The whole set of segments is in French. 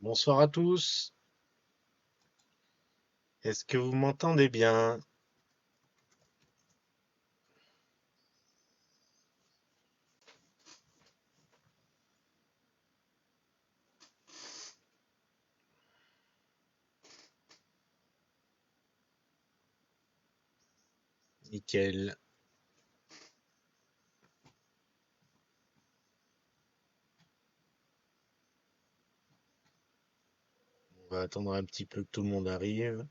Bonsoir à tous. Est-ce que vous m'entendez bien? Nickel. On va attendre un petit peu que tout le monde arrive.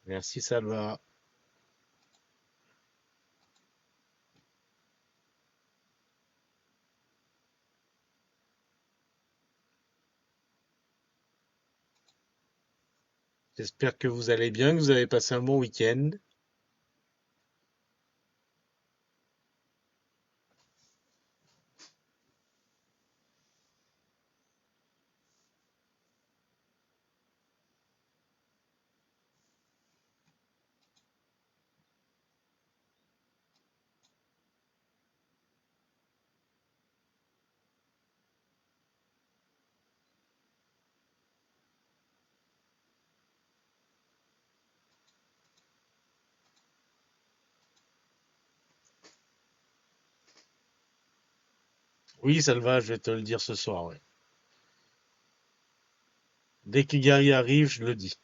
Merci Salva. J'espère que vous allez bien, que vous avez passé un bon week-end. Oui, Salva, je vais te le dire ce soir, ouais. Dès que Gary arrive, je le dis.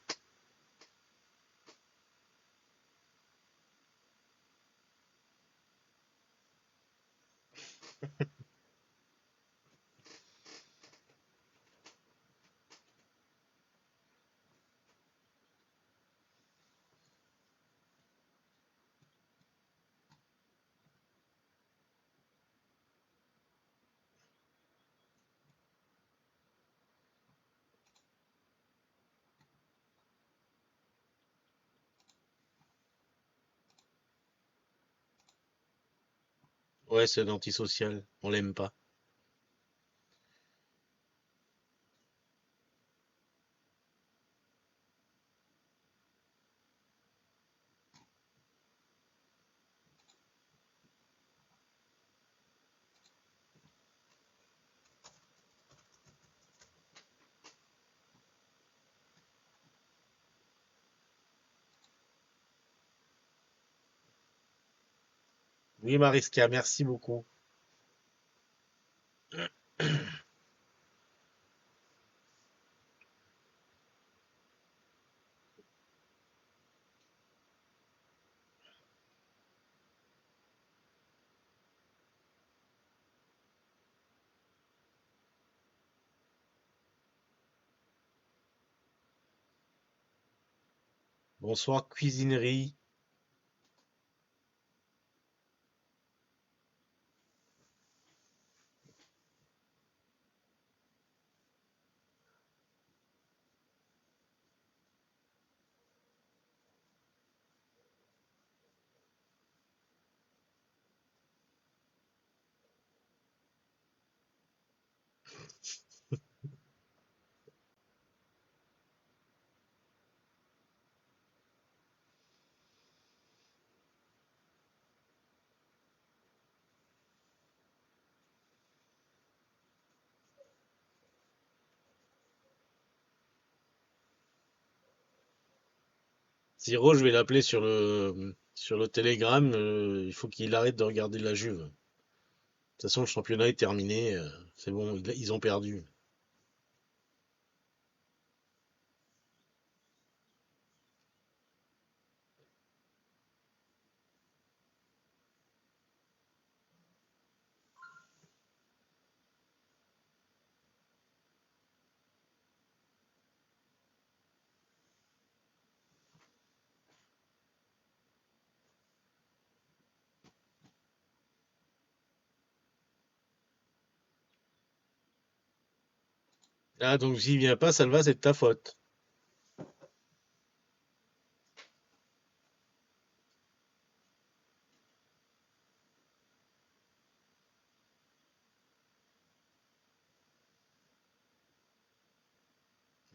Ouais, c'est un antisocial. On l'aime pas. Oui, Mariska, merci beaucoup. Bonsoir, cuisinerie. Ziro, je vais l'appeler sur le Telegram. Il faut qu'il arrête de regarder la Juve. De toute façon, le championnat est terminé. C'est bon, ils ont perdu. Ah, donc s'il vient pas, Salva, c'est de ta faute.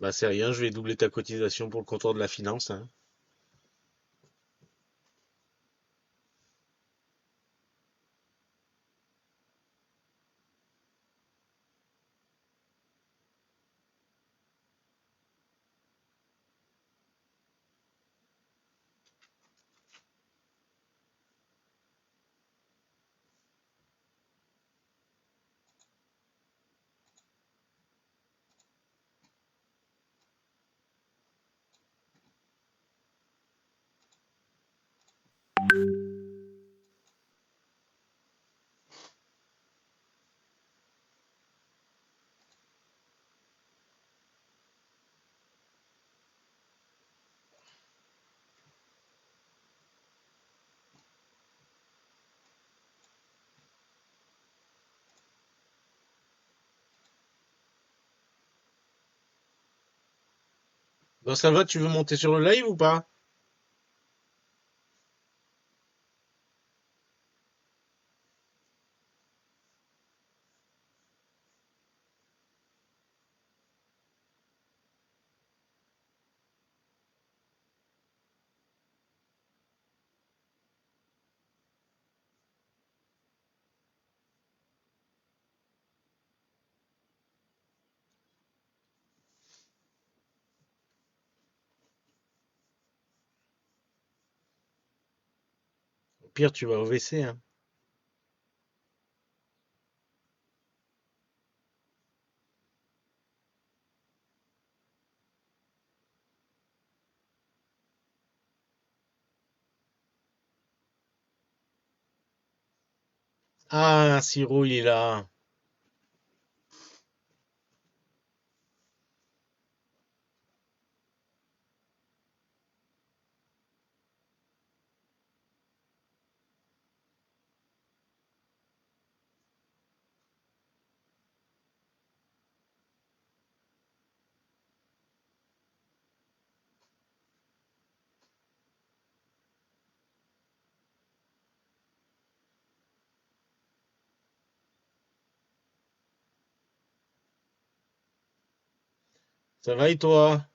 Bah c'est rien, je vais doubler ta cotisation pour le comptoir de la finance, hein. Bon, ça va, tu veux monter sur le live ou pas? Au pire, tu vas au WC, hein. Ah, Siro, il est là. Ça va et toi?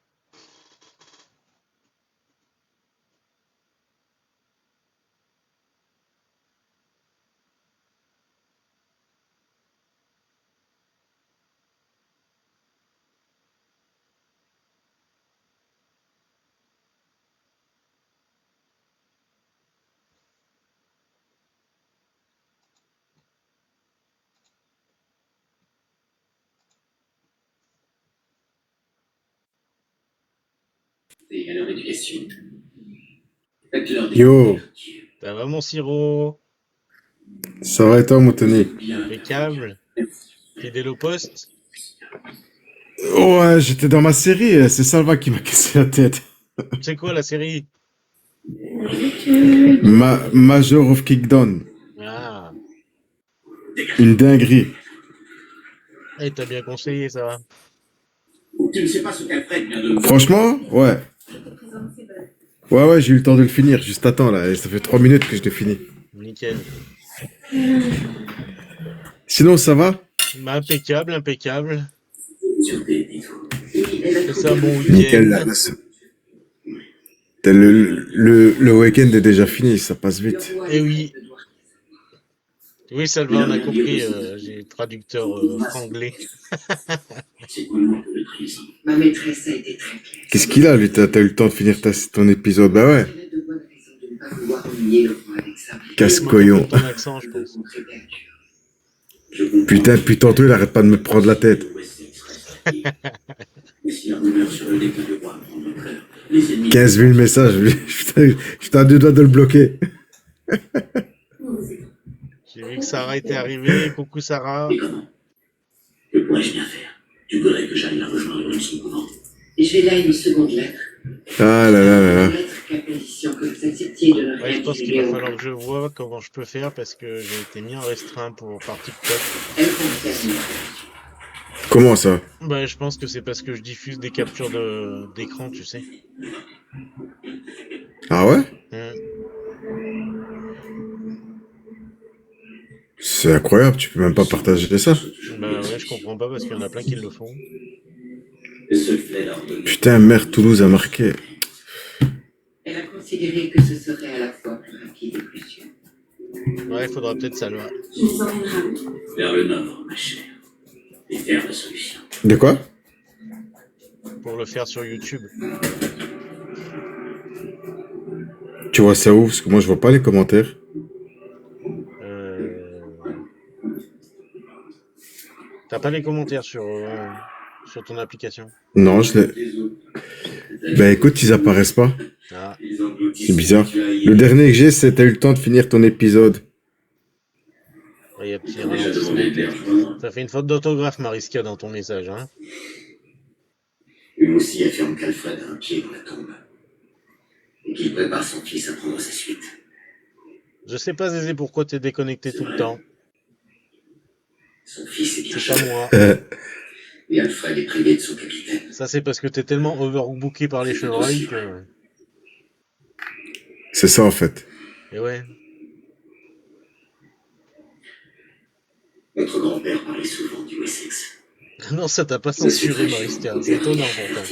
Yo, Ça va, mon Siro? ça va et toi, mon Tony? Impeccable. Fidèle au poste? Ouais, j'étais dans ma série, c'est Salva qui m'a cassé la tête. C'est quoi la série? Major of Kickdown, Ah, une dinguerie. eh, t'as bien conseillé ça. Franchement, ouais. Ouais, j'ai eu le temps de le finir, juste attends là, et ça fait 3 minutes que je l'ai fini. Nickel. Sinon, ça va? Bah, impeccable, impeccable. Passez un bon Nickel, week-end. le week-end est déjà fini, ça passe vite. Eh oui, oui, ça va, on a compris. J'ai le traducteur franglais. Qu'est-ce qu'il a, lui? T'as eu le temps de finir ton épisode? Bah ouais. Il manque un peu Casse-coyon. ton accent, je pense. Putain, depuis tantôt, il arrête pas de me prendre la tête. 15 000 messages, putain, j'étais à 2 doigts de le bloquer. J'ai vu que Sarah était arrivée. Coucou Sarah. Ah là là là là. Ouais, je pense qu'il va falloir que je vois comment je peux faire parce que j'ai été mis en restreint par TikTok. Comment ça? Bah, je pense que c'est parce que je diffuse des captures d'écran, tu sais. Ah ouais? Hmm. C'est incroyable, tu peux même pas partager ça. Bah ouais, je comprends pas parce qu'il y en a plein qui le font. Putain, merde, Toulouse a marqué. Elle a considéré que ce serait à la fois plus rapide et plus sûr. Ouais, il faudra peut-être Salva. Je vous emmènerai vers le nord, ma chère, et vers la solution. De quoi? Pour le faire sur YouTube. Tu vois ça où? Parce que moi, je vois pas les commentaires. T'as pas les commentaires sur ton application? Non, je l'ai. Bah écoute, ils apparaissent pas. Ah, C'est bizarre. Le dernier que j'ai, c'est t'as eu le temps de finir ton épisode. il y a petit ralentissement peut-être. Ça fait une faute d'orthographe, Mariska, dans ton message, hein. Lui aussi affirme qu'Alfred a un pied dans la tombe et qu'il prépare son fils à prendre sa suite. Je sais pas, Zézé, pourquoi t'es déconnecté tout le temps. Son fils est bien C'est pas cher. moi. Et Alfred est privé de son capitaine. Ça, c'est parce que t'es tellement overbooké par les chevreuils que... C'est ça, en fait. Et ouais. Notre grand-père parlait souvent du Wessex. Non, ça t'a pas censuré, Mariska. C'est étonnant, pourtant.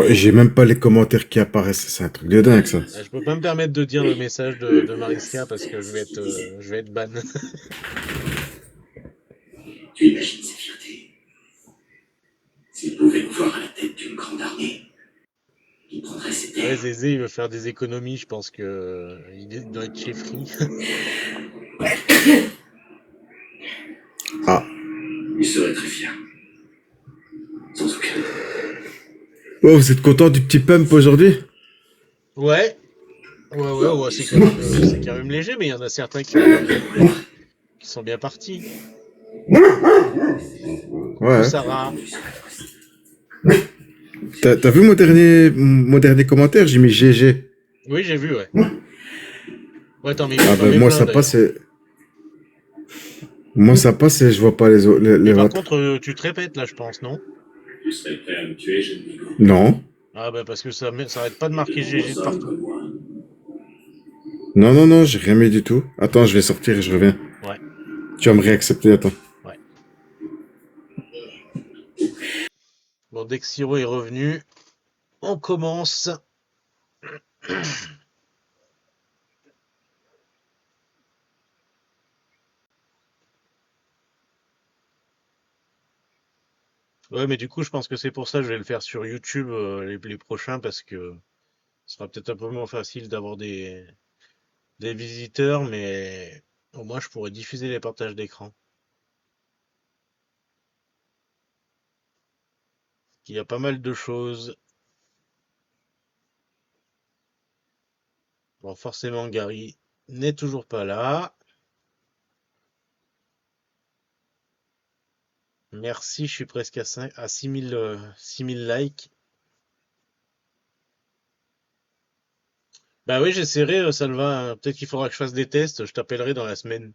J'ai même pas les commentaires qui apparaissent. C'est un truc de dingue, ça. Je peux pas me permettre de dire le message de Mariska parce que je vais être ban. Tu imagines sa fierté. S'il pouvait nous voir à la tête d'une grande armée, il prendrait ses Ouais, terres. Zézé, il veut faire des économies, je pense que il doit être chez Free. Ah. Il serait très fier. Sans aucun doute. Oh, vous êtes content du petit pump aujourd'hui? Ouais. Ouais, c'est quand même léger, mais il y en a certains qui sont bien partis. Ouais. Sarah. T'as vu mon dernier commentaire? J'ai mis GG. Oui, j'ai vu, ouais. Ouais, t'en mets Ah ben plein, moi ça d'ailleurs. passe. Moi ça passe et je vois pas les autres. Mais par autres. contre, tu te répètes là, je pense, non? Tu serais prêt à me tuer, jeune Nico? Non. Ah bah parce que ça arrête pas de marquer GG de partout. Non, j'ai rien mis du tout. Attends, je vais sortir et je reviens. Ouais. Tu vas me réaccepter, attends. Ouais. Bon, dès que Siro est revenu, on commence. Ouais, mais du coup, je pense que c'est pour ça que je vais le faire sur YouTube les prochains parce que ce sera peut-être un peu moins facile d'avoir des visiteurs, mais au moins je pourrais diffuser les partages d'écran. Il y a pas mal de choses. Bon, forcément, Gary n'est toujours pas là. Merci, je suis presque à 6000 likes. Bah oui, j'essaierai, Salva. Peut-être qu'il faudra que je fasse des tests. Je t'appellerai dans la semaine.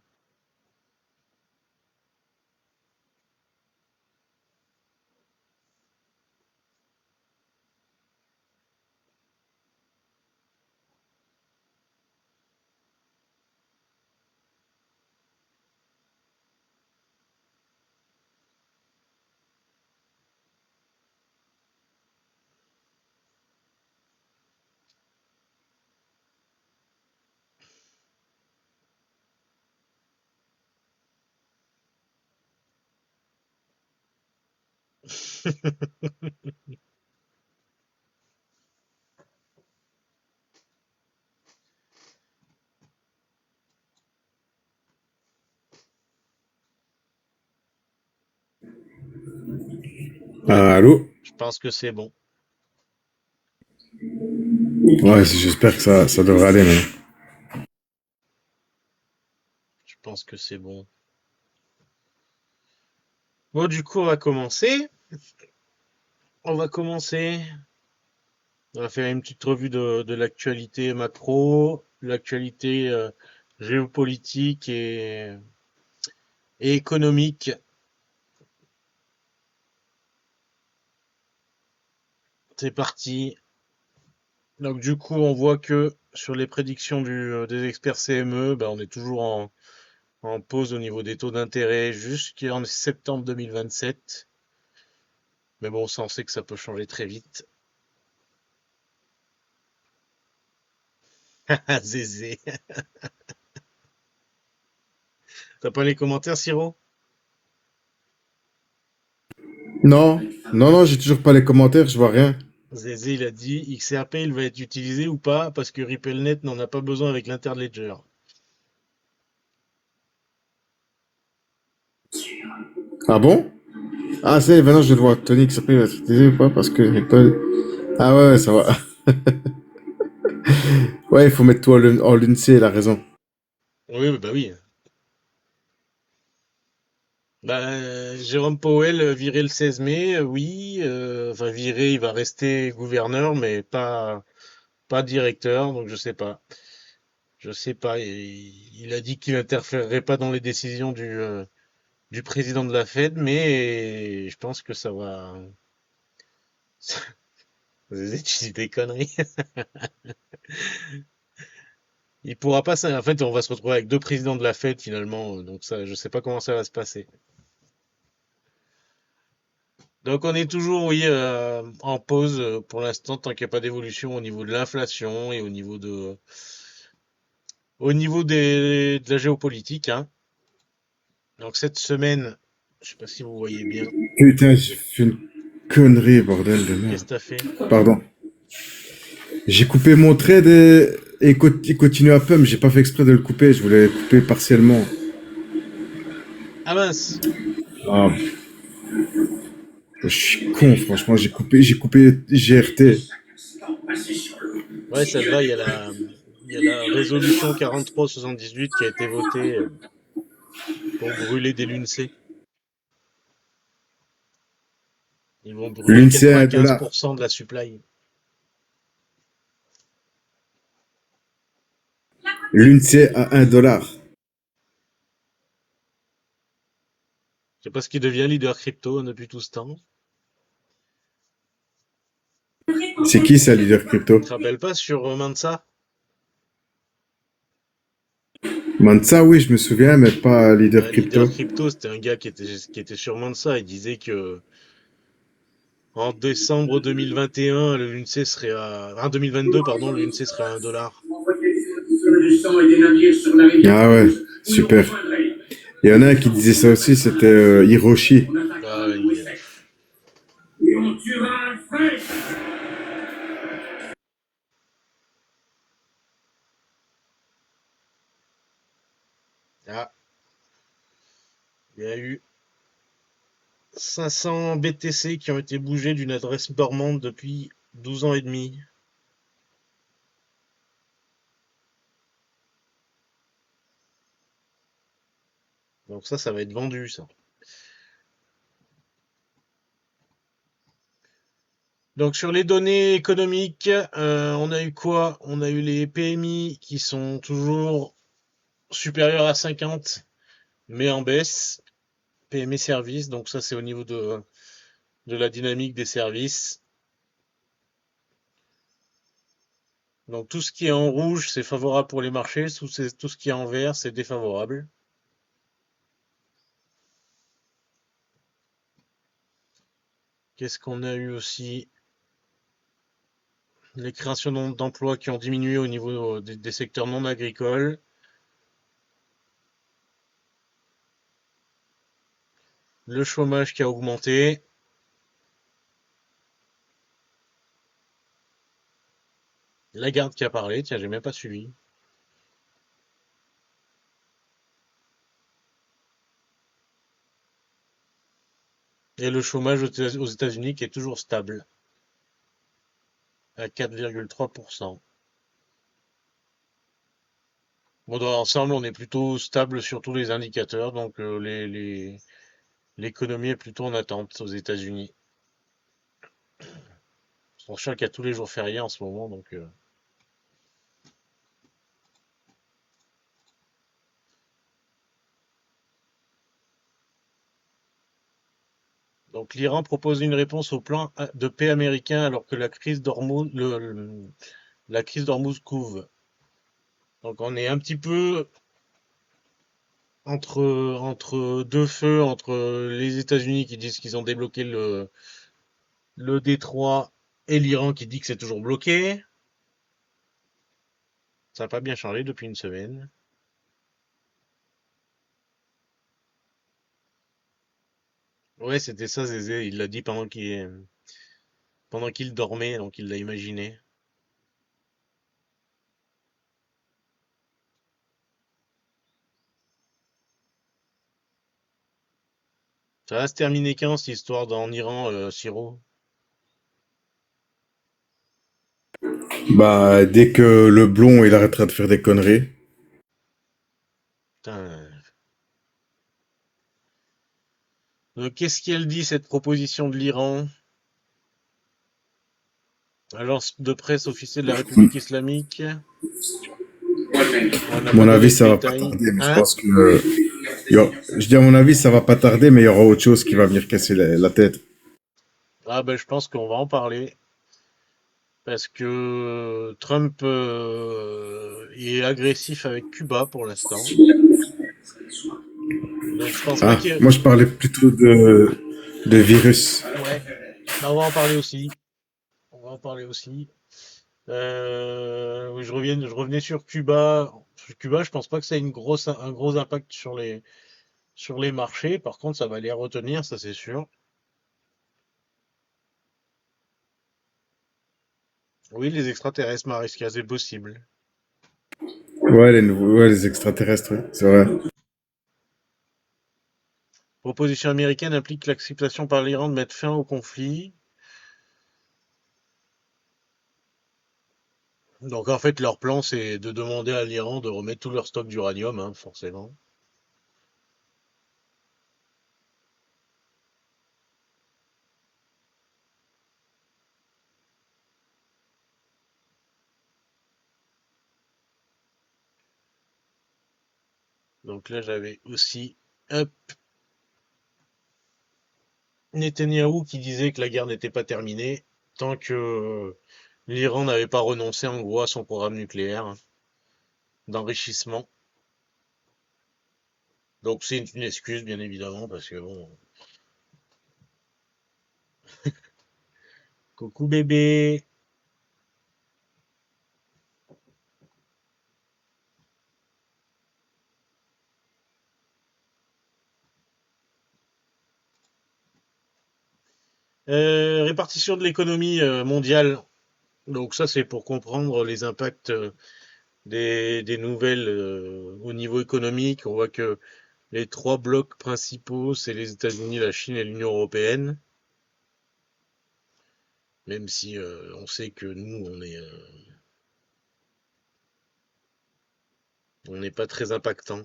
Ouais, Allô? je pense que c'est bon. Ouais, j'espère que ça devrait aller, mais. Je pense que c'est bon. Bon, du coup, on va commencer. On va commencer. On va faire une petite revue de l'actualité macro, l'actualité géopolitique et économique. C'est parti. Donc du coup, on voit que sur les prédictions des experts CME, ben, on est toujours en pause au niveau des taux d'intérêt jusqu'en septembre 2027. Mais bon, ça, on sait que ça peut changer très vite. Zézé. T'as pas les commentaires, Siro? Non, non, non, j'ai toujours pas les commentaires, je vois rien. Zézé, il a dit XRP, il va être utilisé ou pas parce que RippleNet n'en a pas besoin avec l'Interledger. Ah bon? Ah, c'est, maintenant je le vois. Tony XRP va être utilisé ou pas parce que Ripple. Ah ouais, ça va. Ouais, il faut mettre tout en l'UNC, il a raison. Oui, bah oui. Bah, Jérôme Powell viré le 16 mai, oui. Enfin, viré, il va rester gouverneur, mais pas directeur, donc je sais pas. Je sais pas. Il a dit qu'il n'interférerait pas dans les décisions du président de la Fed, mais je pense que ça va. Tu dis des conneries. Il pourra pas. En fait, on va se retrouver avec deux présidents de la Fed finalement, donc ça, je sais pas comment ça va se passer. Donc on est toujours, oui, en pause pour l'instant tant qu'il n'y a pas d'évolution au niveau de l'inflation et au niveau de la géopolitique, hein. Donc cette semaine, je sais pas si vous voyez bien. Putain, j'ai fait une connerie, bordel de merde. Qu'est-ce que t'as fait? Pardon. J'ai coupé mon trade il continue à pump. J'ai pas fait exprès de le couper, je voulais le couper partiellement. Ah mince! Ah, je suis con, franchement, j'ai coupé GRT. Ouais, celle-là, il y a la résolution 4378 qui a été votée pour brûler des LUNC. Ils vont brûler L'UNC à 1 $. 95% de la supply. L'UNC à 1 $. Je sais pas ce qui devient leader crypto depuis tout ce temps. C'est qui ça, leader crypto? Tu te rappelles pas sur Mansa? Mansa, oui, je me souviens, mais pas leader Leader crypto. crypto, c'était un gars qui était sur Mansa. Il disait que en décembre 2021, le l'UNC serait à. En 2022, pardon, le l'UNC serait à 1 $. Ah ouais, super. Il y en a un qui disait ça aussi, c'était Hiroshi. Ah, ah, il y a eu 500 BTC qui ont été bougés d'une adresse dormante depuis 12 ans et demi. Donc ça va être vendu, ça. Donc sur les données économiques, on a eu quoi? On a eu les PMI qui sont toujours supérieurs à 50, mais en baisse. PMI services, donc ça c'est au niveau de la dynamique des services. Donc tout ce qui est en rouge, c'est favorable pour les marchés, tout ce qui est en vert, c'est défavorable. Qu'est-ce qu'on a eu aussi? Les créations d'emplois qui ont diminué au niveau des secteurs non agricoles. Le chômage qui a augmenté. Lagarde qui a parlé, tiens, j'ai même pas suivi. Et le chômage aux États-Unis qui est toujours stable, à 4,3%. Bon, dans l'ensemble, on est plutôt stable sur tous les indicateurs, donc l'économie est plutôt en attente aux États-Unis. Sachant qu'il y a tous les jours fériés en ce moment, donc l'Iran propose une réponse au plan de paix américain alors que la crise d'Ormuz couve. Donc on est un petit peu entre deux feux, entre les États-Unis qui disent qu'ils ont débloqué le Détroit et l'Iran qui dit que c'est toujours bloqué. Ça n'a pas bien changé depuis une semaine. Ouais, c'était ça, Zézé. Il l'a dit pendant qu'il dormait, donc il l'a imaginé. Ça va se terminer quand, cette histoire en Iran, Siro? Bah, dès que le blond, il arrêtera de faire des conneries. Putain. Qu'est-ce qu'elle dit, cette proposition de l'Iran? Agence de presse officielle de la République islamique. On n'a À mon pas avis, donné de ça va pas détails. tarder, mais je Hein? pense que, je dis à mon avis, ça va pas tarder, mais il y aura autre chose qui va venir casser la tête. Ah ben je pense qu'on va en parler. Parce que Trump est agressif avec Cuba pour l'instant. Donc je pense pas Ah, qu'il... moi je parlais plutôt de virus. Ouais, bah, on va en parler aussi. On va en parler aussi. Oui, je revenais sur Cuba. Cuba, je pense pas que ça ait un gros impact sur les marchés. Par contre, ça va les retenir, ça c'est sûr. Oui, les extraterrestres, Mariska, c'est possible. Ouais, les nouveaux, ouais, les extraterrestres, ouais, c'est vrai. Proposition américaine implique l'acceptation par l'Iran de mettre fin au conflit. Donc en fait, leur plan, c'est de demander à l'Iran de remettre tout leur stock d'uranium, hein, forcément. Donc là, j'avais aussi hop, Netanyahou qui disait que la guerre n'était pas terminée tant que l'Iran n'avait pas renoncé en gros à son programme nucléaire, hein, d'enrichissement. Donc c'est une excuse, bien évidemment, parce que bon. Coucou bébé. Répartition de l'économie mondiale. Donc ça, c'est pour comprendre les impacts des nouvelles au niveau économique. On voit que les trois blocs principaux, c'est les États-Unis, la Chine et l'Union européenne. Même si on sait que nous, on n'est pas très impactant.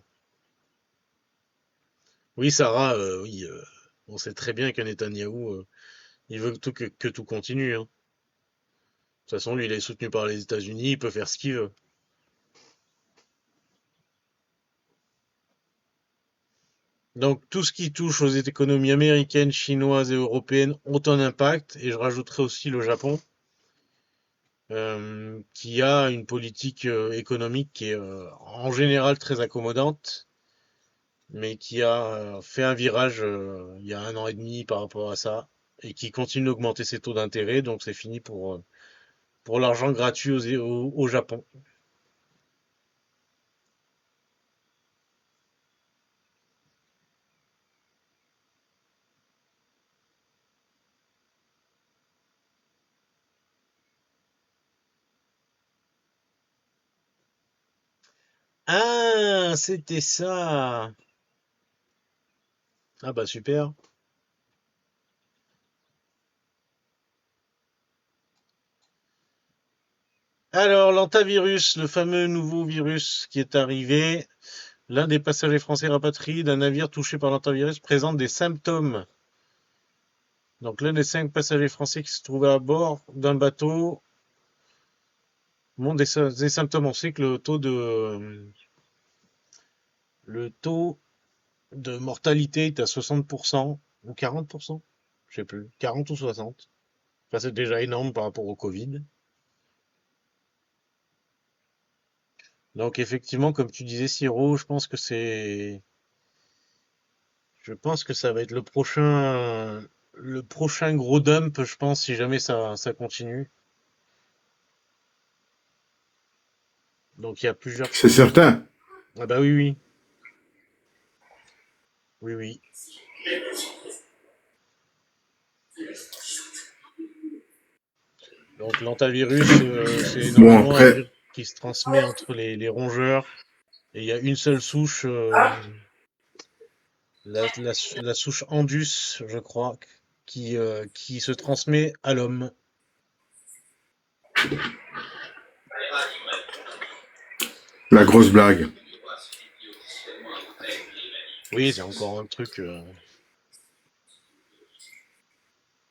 Oui, Sarah, oui, on sait très bien que Netanyahou, il veut que tout continue, hein. De toute façon, lui, il est soutenu par les États-Unis, il peut faire ce qu'il veut. Donc, tout ce qui touche aux économies américaines, chinoises et européennes ont un impact, et je rajouterai aussi le Japon, qui a une politique économique qui est en général très accommodante, mais qui a fait un virage il y a 1 an et demi par rapport à ça, et qui continue d'augmenter ses taux d'intérêt, donc c'est fini pour l'argent gratuit au Japon. Ah, c'était ça. Ah bah super. Alors, l'antavirus, le fameux nouveau virus qui est arrivé, l'un des passagers français rapatriés d'un navire touché par l'antavirus présente des symptômes. Donc, l'un des 5 passagers français qui se trouvait à bord d'un bateau montre des symptômes. On sait que le taux de mortalité est à 60% ou 40%, je sais plus, 40 ou 60. Enfin, c'est déjà énorme par rapport au Covid. Donc effectivement, comme tu disais, Siro, je pense que ça va être le prochain. le prochain gros dump, je pense, si jamais ça continue. Donc il y a plusieurs C'est trucs. certain. Ah bah oui, oui, oui, oui. Donc l'antivirus, c'est Bon, normalement un après, virus qui se transmet entre les rongeurs. Et il y a une seule souche, la souche Andus, je crois, qui se transmet à l'homme. la grosse blague. Oui, c'est encore un truc.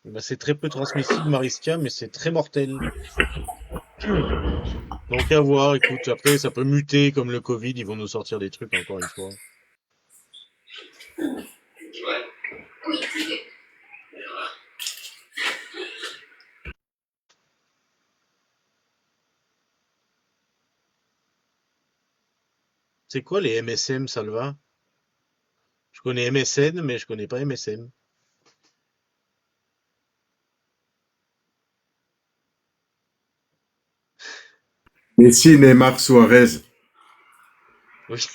Bah, c'est très peu transmissible, Mariska, mais c'est très mortel. Donc à voir, écoute, après ça peut muter comme le Covid, ils vont nous sortir des trucs encore une fois. C'est quoi les MSM, Salva? Je connais MSN, mais je connais pas MSM. Messi, Neymar, Suarez. Oui.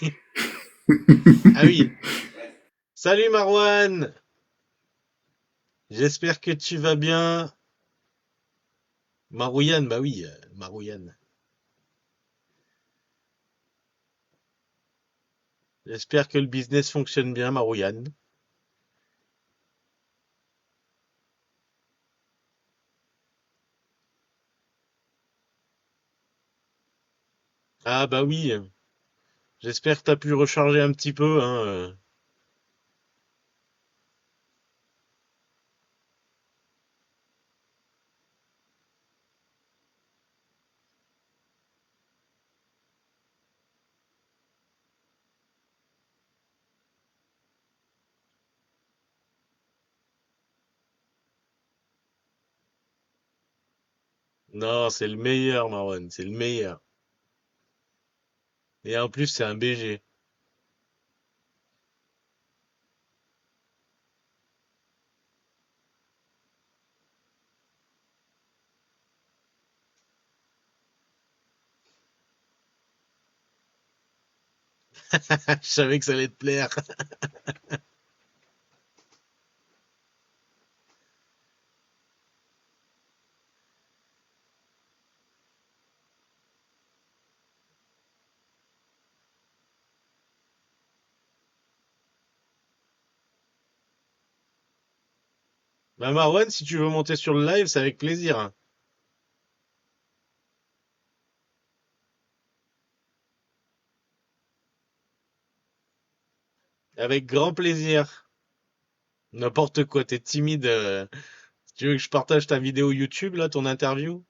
Ah oui. Salut Marwan! J'espère que tu vas bien. Marouane, bah oui, Marouane. J'espère que le business fonctionne bien, Marouane. Ah bah oui, j'espère que t'as pu recharger un petit peu, hein. Non, c'est le meilleur, Marwan, c'est le meilleur. Et en plus, c'est un BG. Je savais que ça allait te plaire. Bah Marwan, si tu veux monter sur le live, c'est avec plaisir, hein. Avec grand plaisir. N'importe quoi, t'es timide. Tu veux que je partage ta vidéo YouTube, là, ton interview?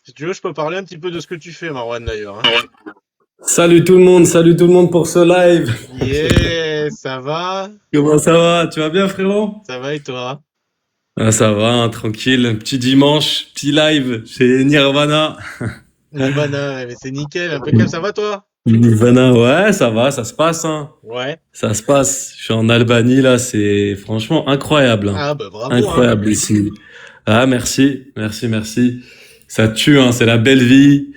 Si tu veux, je peux parler un petit peu de ce que tu fais, Marwan, d'ailleurs, hein. Salut tout le monde pour ce live. Yeah, ça va? Comment ça va? Tu vas bien, frérot? Ça va et toi? Ah, ça va, hein, tranquille. Petit dimanche, petit live chez Nirvana. Nirvana, mais c'est nickel, impeccable, ça va toi? Nirvana, ouais, ça va, ça se passe, hein. Ouais. Ça se passe. Je suis en Albanie, là, c'est franchement incroyable, hein. Ah bah bravo, hein. Incroyable ici. Ah, merci. Ça tue, hein, c'est la belle vie.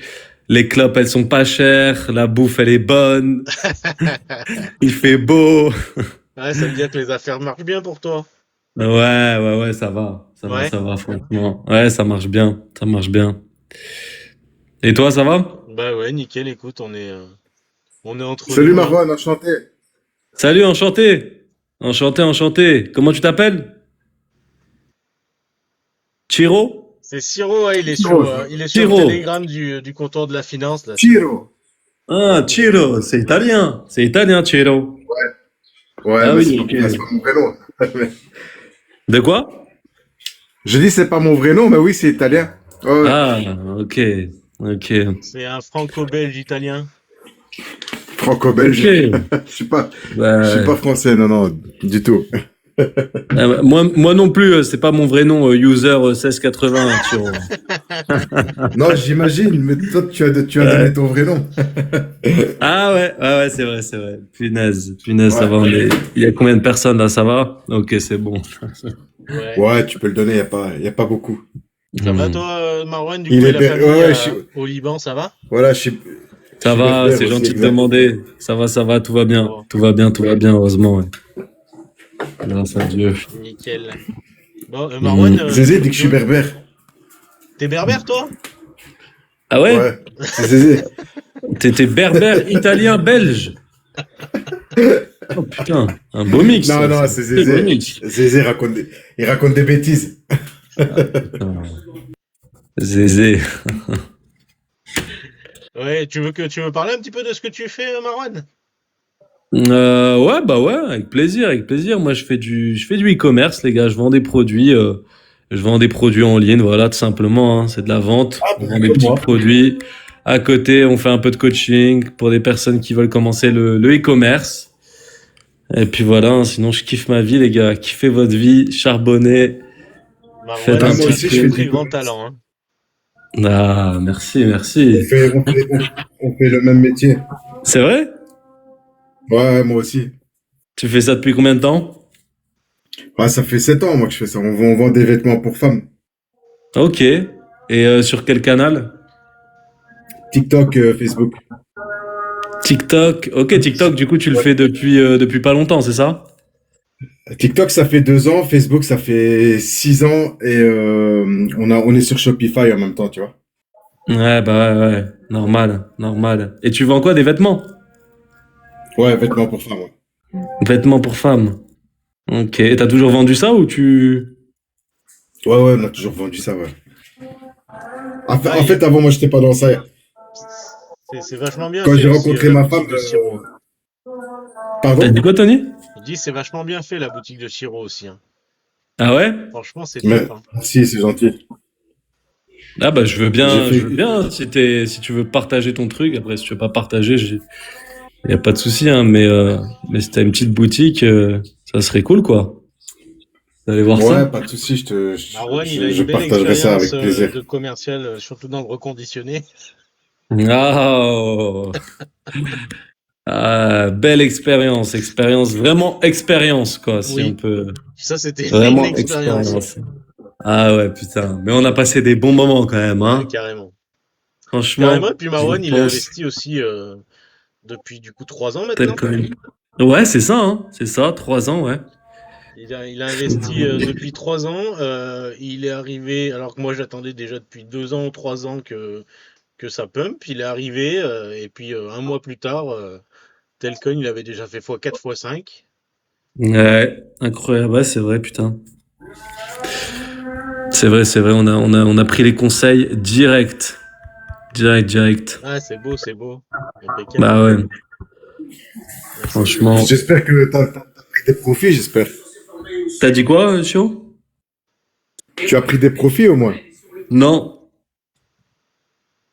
Les clopes, elles sont pas chères. La bouffe, elle est bonne. Il fait beau. Ouais, ça veut dire que les affaires marchent bien pour toi. Ouais, ça va. Ouais. Franchement. Ouais, ça marche bien. Et toi, ça va? Bah ouais, nickel, écoute, on est entre Salut nous, hein. Marwan, enchanté. Salut, enchanté. Enchanté. Comment tu t'appelles? Chiro? C'est Siro, ouais, Chiro, il est sur le Chiro. télégramme du comptoir de la finance, là, Siro. Chiro. Ah, Chiro, c'est italien. C'est italien, Chiro. Ouais, Ah mais oui, ok. c'est pas mon prénom. De quoi? Je dis c'est pas mon vrai nom, mais oui, c'est italien. Ouais, ouais. Ah, ok. Ok. C'est un franco-belge italien. Franco-belge. Ok. Je suis pas français, non, non, du tout. Moi non plus, c'est pas mon vrai nom, user 1680. Non, j'imagine, mais toi, tu as donné ton vrai nom. Ah ouais, c'est vrai, c'est vrai. Punaise, ça Ouais. va. Il y a combien de personnes là, ça va? Ok, c'est bon. Ouais. Ouais, tu peux le donner, y a pas beaucoup. Ça va Hmm. toi, Marwan, du Il coup, et est la ber- famille ouais, ouais, je suis- au Liban, ça va? voilà, je Ça suis va, berbère c'est aussi, gentil de exact. demander. Ça va, tout va bien. Bon, Tout va bien, heureusement. Ouais. Grâce à Dieu. nickel. Bon, Marwan, Hmm. Zézé dit que je suis berbère. t'es berbère, toi? Ah ouais? Ouais, c'est Zézé. T'étais berbère, italien, belge. Oh putain, un beau mix. Non, Ça, non, c'est c'est un très beau Zézé. mix. Zézé il raconte des bêtises. Putain. Zézé. Ouais, tu veux parler un petit peu de ce que tu fais, Marwan? Ouais, avec plaisir, avec plaisir. Moi, je fais du e-commerce, les gars. Je vends des produits en ligne, voilà, tout simplement. Hein. C'est de la vente. Ah, On bah, vend des comme petits moi. produits. À côté, on fait un peu de coaching pour des personnes qui veulent commencer le e-commerce. Et puis voilà. Hein, sinon, je kiffe ma vie, les gars. Kiffez votre vie, charbonnez, faites Marwan, Ah, un moi c'est un petit aussi, je très fais peu. du très grand e-commerce. talent, hein. Ah, merci, On merci. fait, on fait, on, on fait le même métier. C'est vrai? Ouais, ouais, moi aussi. Tu fais ça depuis combien de temps? Ouais, ça fait 7 ans, moi, que je fais ça. On vend des vêtements pour femmes. Ok. Et sur quel canal? TikTok, Facebook. TikTok. Ok, TikTok, du coup, tu le Ouais. fais depuis pas longtemps, c'est ça? TikTok, ça fait 2 ans. Facebook, ça fait 6 ans. Et on est sur Shopify en même temps, tu vois. Ouais, bah ouais. Normal, normal. Et tu vends quoi, des vêtements? Ouais, vêtements pour femmes, ouais. Vêtements pour femmes. Ok. Et t'as toujours vendu ça ou tu... Ouais, ouais, on a toujours vendu ça, ouais. Ah, En fait, avant, moi, j'étais pas dans ça. c'est vachement bien Quand fait j'ai aussi, rencontré la ma femme, boutique de Siro. T'as pardon? dit quoi, Tony? Il dit c'est vachement bien fait, la boutique de Siro aussi, hein. Ah ouais? Franchement, c'est Mais, top, hein. si, c'est gentil. Ah bah J'ai je fait, veux bien si tu veux partager ton truc. Après, si tu veux pas partager, y a pas de souci, hein. Mais si t'as une petite boutique, ça serait cool, quoi. D'aller voir ça. ouais, pas de souci, Marwan, il a je une belle partagerai ça expérience avec plaisir. de commercial, surtout dans le reconditionné. Ah, oh. Ah, belle expérience, vraiment expérience, quoi, si on Oui, peut. ça c'était une Vraiment expérience. expérience. Ah ouais, putain. Mais on a passé des bons moments quand même, Ouais, hein. carrément. Carrément, et Franchement, puis je Marwan, il a pense investi aussi depuis du coup 3 ans tel maintenant. que... Ouais, c'est ça, hein. C'est ça, 3 ans, ouais. Il a investi depuis 3 ans. Il est arrivé, alors que moi j'attendais déjà depuis 2 ans ou 3 ans que ça pump. Il est arrivé, et puis un mois plus tard, Telcoin, il avait déjà fait x4, x5. Ouais, incroyable, ouais, c'est vrai, putain. C'est vrai, on a pris les conseils direct. Ah, c'est beau, c'est beau. Impeccable. Bah ouais, Ouais, c'est cool. franchement. J'espère que t'as pris des profits, j'espère. T'as dit quoi, Chio? Tu as pris des profits au moins. Non.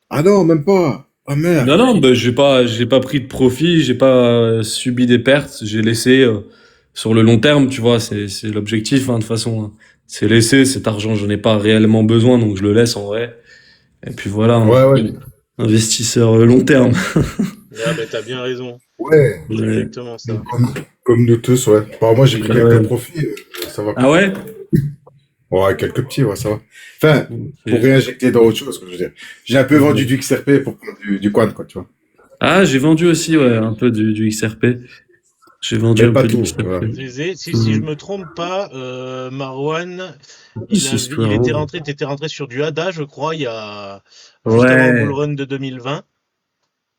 Ah non, même pas. Ah merde. Non, bah, j'ai pas pris de profit, j'ai pas subi des pertes, j'ai laissé sur le long terme, tu vois, c'est l'objectif, hein, de toute façon. Hein. C'est laisser cet argent, j'en ai pas réellement besoin, donc je le laisse en vrai. Et puis voilà, hein. Ouais, ouais. Investisseur long terme. Ah, ben t'as bien raison. Ouais. C'est Ouais. exactement ça. Comme nous tous, ouais. Bon, moi, j'ai pris Ouais. quelques profits. Ça va. Ah ouais? Ouais, quelques petits, ouais, ça va. Enfin, pour C'est- réinjecter dans autre chose, quoi, je veux dire. J'ai un peu vendu du XRP pour prendre du Quan, quoi, tu vois. Ah, j'ai vendu aussi, ouais, un peu du XRP. J'ai vendu Mais un pas peu du tout, XRP. voilà. Zézé, si je me trompe pas, Marwan, t'étais rentré sur du ADA, je crois, juste avant le bull Ouais, run de 2020.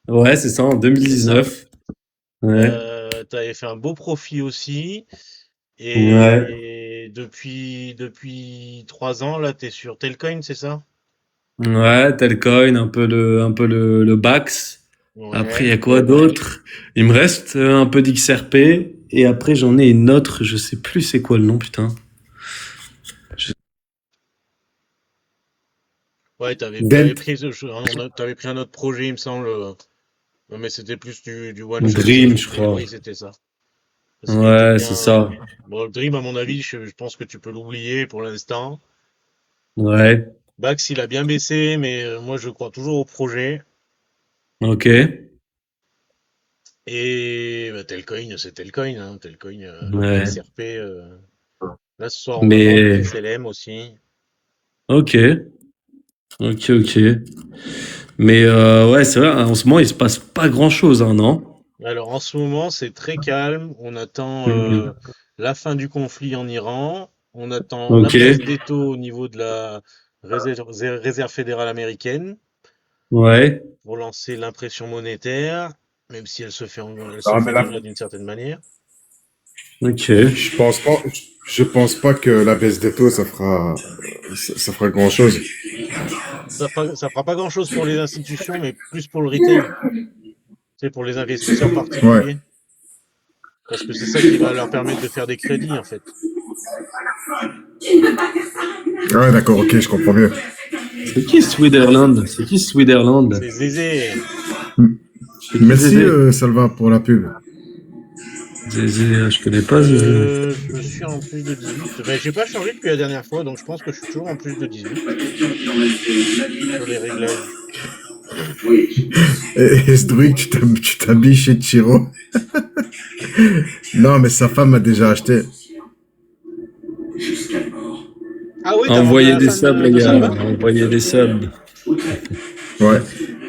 ouais, c'est ça, en C'est ça. 2019. Ouais, T'avais fait un beau profit aussi. ouais, Et depuis 3 ans, là, t'es sur Telcoin, c'est ça? ouais, Telcoin, un peu le Bax. Après, il y Ouais. a quoi d'autre? Il me reste un peu d'XRP. Et après, j'en ai une autre, je sais plus c'est quoi le nom, putain. Ouais, t'avais Dent. pris, t'avais pris un autre projet, il me semble. Mais c'était plus du one shot, si je Dream, me je souviens. crois. Oui, c'était ça. Parce qu'il était Ouais, c'est bien. ça. Bon, le Dream, à mon avis, je pense que tu peux l'oublier pour l'instant. Ouais. Bax, il a bien baissé, mais moi, je crois toujours au projet. Ok. Et bah, Telcoin, c'est Telcoin, hein. Telcoin, le Ouais. XRP. Là, ce soir, on va voir le Mais, XLM aussi. ok. Ok, ok. Mais, ouais, c'est vrai, en ce moment, il se passe pas grand-chose, hein, non? Alors, en ce moment, c'est très calme. On attend Mhm. la fin du conflit en Iran. On attend la Ok. baisse des taux au niveau de la réserve fédérale américaine Ouais. pour lancer l'impression monétaire, même si elle se Non, mais fait là, déjà d'une certaine manière. Ok. je pense pas que la baisse des taux, ça fera grand chose. Ça fera pas grand-chose pour les institutions, mais plus pour le retail. C'est pour les investisseurs Ouais. particuliers. Parce que c'est ça qui va leur permettre de faire des crédits, en fait. Ah ouais, d'accord, ok, je comprends mieux. C'est qui Switzerland? C'est qui Switzerland? C'est Zézé. C'est qui Merci, Zézé? Salva, pour la pub. Zézé, je connais pas Zézé. Je suis en plus de 18. Ben, j'ai pas changé depuis la dernière fois, donc je pense que je suis toujours en plus de 18 sur les réglages. Et Sdruik, tu t'habilles chez Chiro. Non, mais sa femme a déjà acheté. Jusqu'à la mort. Ah oui, t'as vendu à Envoyez la des femme subs, les de gars. Salva? Envoyez des subs. Ouais.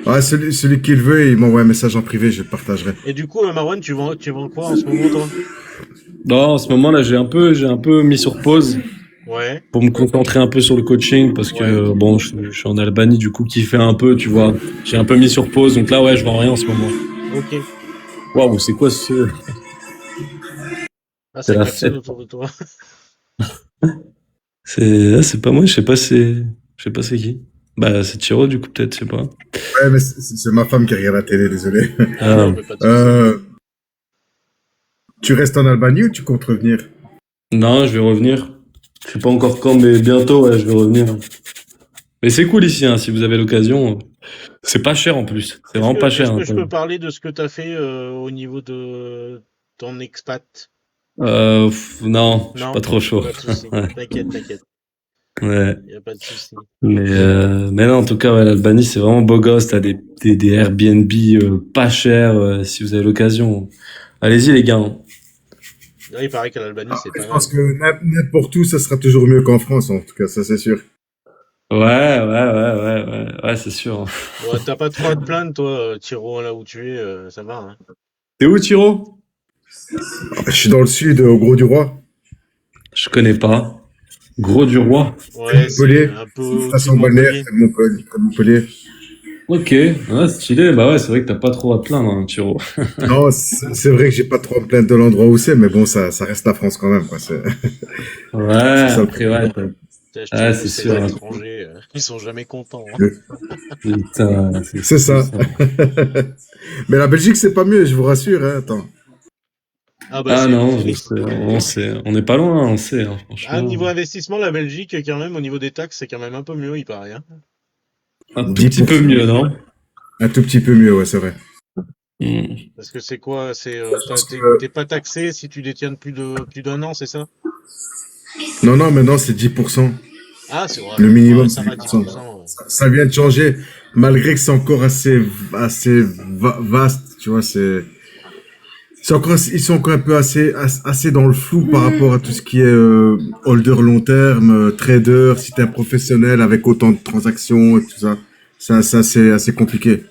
Ah, celui qui le veut, il m'envoie un message en privé, je le partagerai. Et du coup, Marwan, tu vends quoi en ce moment, toi? Non, en ce moment là, j'ai un peu mis sur pause Ouais, pour me concentrer un peu sur le coaching parce ouais, que bon, je suis en Albanie, du coup, qui fait un peu, tu vois. J'ai un peu mis sur pause, donc là, ouais, je vends rien en ce moment. ok. Waouh, c'est quoi ce? Ah, C'est ça la klaxonne fête. autour de toi. C'est pas moi, je sais pas c'est qui. Bah, c'est Chiro, du coup, peut-être, je sais pas. Ouais, mais c'est ma femme qui regarde la télé, désolé. Ah Ah. non, mais pas de souci. Tu restes en Albanie ou tu comptes revenir? Non, je vais revenir. Je sais pas encore quand, mais bientôt, ouais, je vais revenir. Mais c'est cool ici, hein, si vous avez l'occasion. C'est pas cher en plus. C'est vraiment pas cher, Est-ce hein. que je peux parler de ce que tu as fait au niveau de ton expat? Non, je suis pas Non? trop chaud. Pas de souci. Ouais. T'inquiète, t'inquiète. Ouais. Il a pas de souci. Mais non, en tout cas, ouais, l'Albanie, c'est vraiment beau gosse. T'as des Airbnb pas chers si vous avez l'occasion. Allez-y, les gars, hein. Là, il paraît qu'à l'Albanie, c'est Je pas pense mal. que n'importe où, ça sera toujours mieux qu'en France, en tout cas, ça c'est sûr. Ouais, c'est sûr. Bon, t'as pas trop à te plaindre, toi, Tiro, là où tu es, ça va, hein. T'es où, Thiro? Je suis dans le sud, au Gros du Roi. Je connais pas. Gros du Roi. Ouais, c'est Montpellier. un peu au-dessus de Station balnéaire, Montpellier. près de Montpellier. Ok, ouais, stylé. Bah ouais, c'est vrai que t'as pas trop à te plaindre, hein, Thiro. Non, c'est vrai que j'ai pas trop à me plaindre de l'endroit où c'est, mais bon, ça reste la France quand même, quoi. Ouais, C'est ça le après, problème. ouais. T'as acheté Ah, une c'est bouteille à sûr. l'étranger, ils sont jamais contents, hein. Putain, c'est C'est fou, ça. ça. Mais la Belgique, c'est pas mieux, je vous rassure, hein. Attends. Ah bah Ah c'est non, je l'investissement. sais, on sait. On n'est pas loin, on sait, hein, Ah, franchement. niveau investissement, la Belgique, quand même, au niveau des taxes, c'est quand même un peu mieux, il paraît, hein. Un tout petit peu 10%. mieux, non? Un tout petit peu mieux, ouais, c'est vrai. Hmm. Parce que c'est quoi? Parce que, T'es pas taxé si tu détiens plus d'un an, c'est ça? non, maintenant, c'est 10%. Ah, c'est vrai. Le Ouais, minimum, ça c'est va, 10%. 10%. Ouais. Ça vient de changer, malgré que c'est encore assez vaste, tu vois, ils sont encore un peu assez dans le flou par rapport à tout ce qui est holder long terme, trader, si t'es un professionnel avec autant de transactions et tout ça. Ça c'est assez compliqué.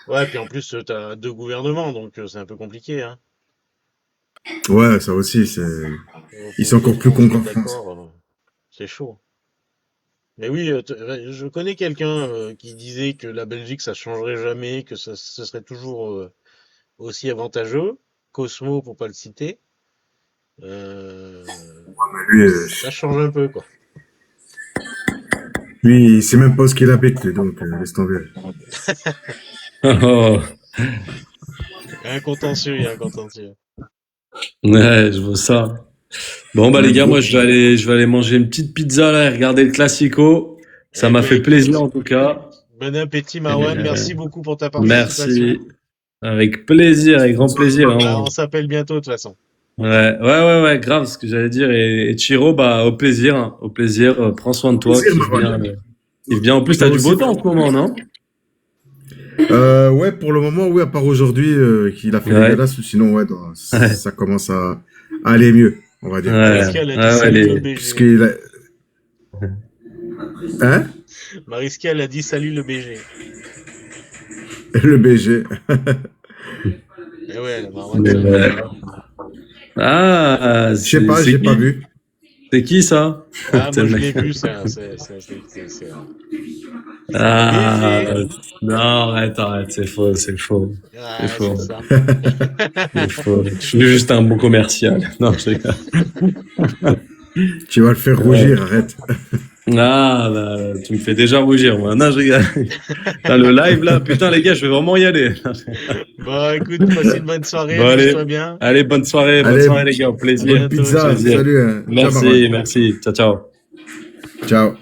Ouais, puis en plus, t'as deux gouvernements, donc c'est un peu compliqué, hein. Ouais, ça aussi, ils sont Faut que encore tout le plus monde cons soit qu'en France. d'accord. C'est chaud. Mais oui, je connais quelqu'un qui disait que la Belgique, ça changerait jamais, que ce serait toujours aussi avantageux. Cosmo, pour pas le citer. Lui, Ça change un peu, quoi. lui, il sait même pas ce qu'il habite, lui, donc laisse tomber. Oh, Il y a un contentieux, il y a un contentieux. ouais, je vois ça. Bon, bah, les Un gars, gros. moi, je vais aller manger une petite pizza, là, et regarder le Classico. Ça Eh m'a ben, fait écoute, plaisir en tout cas. bon appétit, Marwan. Euh, Merci beaucoup pour ta participation. Merci. Avec plaisir, avec grand plaisir, Bah, hein. on s'appelle bientôt, de toute façon. Ouais, grave, ce que j'allais dire. Et Chiro, bah, au plaisir, hein, au plaisir. Prends soin de toi, Plaisir, kiffe Marwan. bien. Kiffe bien. En plus, Toi t'as du aussi. beau temps en ce moment, non? Ouais, pour le moment, oui, à part aujourd'hui, qu'il a fait Ouais, dégueulasse, sinon, ouais, ouais, ça commence à aller mieux, on va dire. Mariska, elle a dit ouais, salut le BG. Puisqu'il a... Hein? Mariska, elle a dit salut le BG. Le BG. Eh ouais, Marwan, Mais, c'est un BG. ah, Je sais pas, c'est j'ai pas qui? vu. C'est qui ça? Ah, C'est moi, le je mec. l'ai vu, c'est un Ah, BG. non, arrête, c'est faux, c'est faux. C'est Ah, faux, c'est ça. c'est faux. Je suis juste un bon commercial. Non, je rigole. Tu vas le faire Ouais. rougir, arrête. Ah, bah, tu me fais déjà rougir, moi. Non, je rigole. Là, le live, là, putain, les gars, je vais vraiment y aller. Bon, écoute, passe une bonne soirée, Bon, amuse-toi bien. allez, bonne Allez, soirée, les gars, au À plaisir, bonne bientôt, pizza. ciao. plaisir. Salut, hein. Ciao, Marwan. Merci, ciao, ciao. Ciao.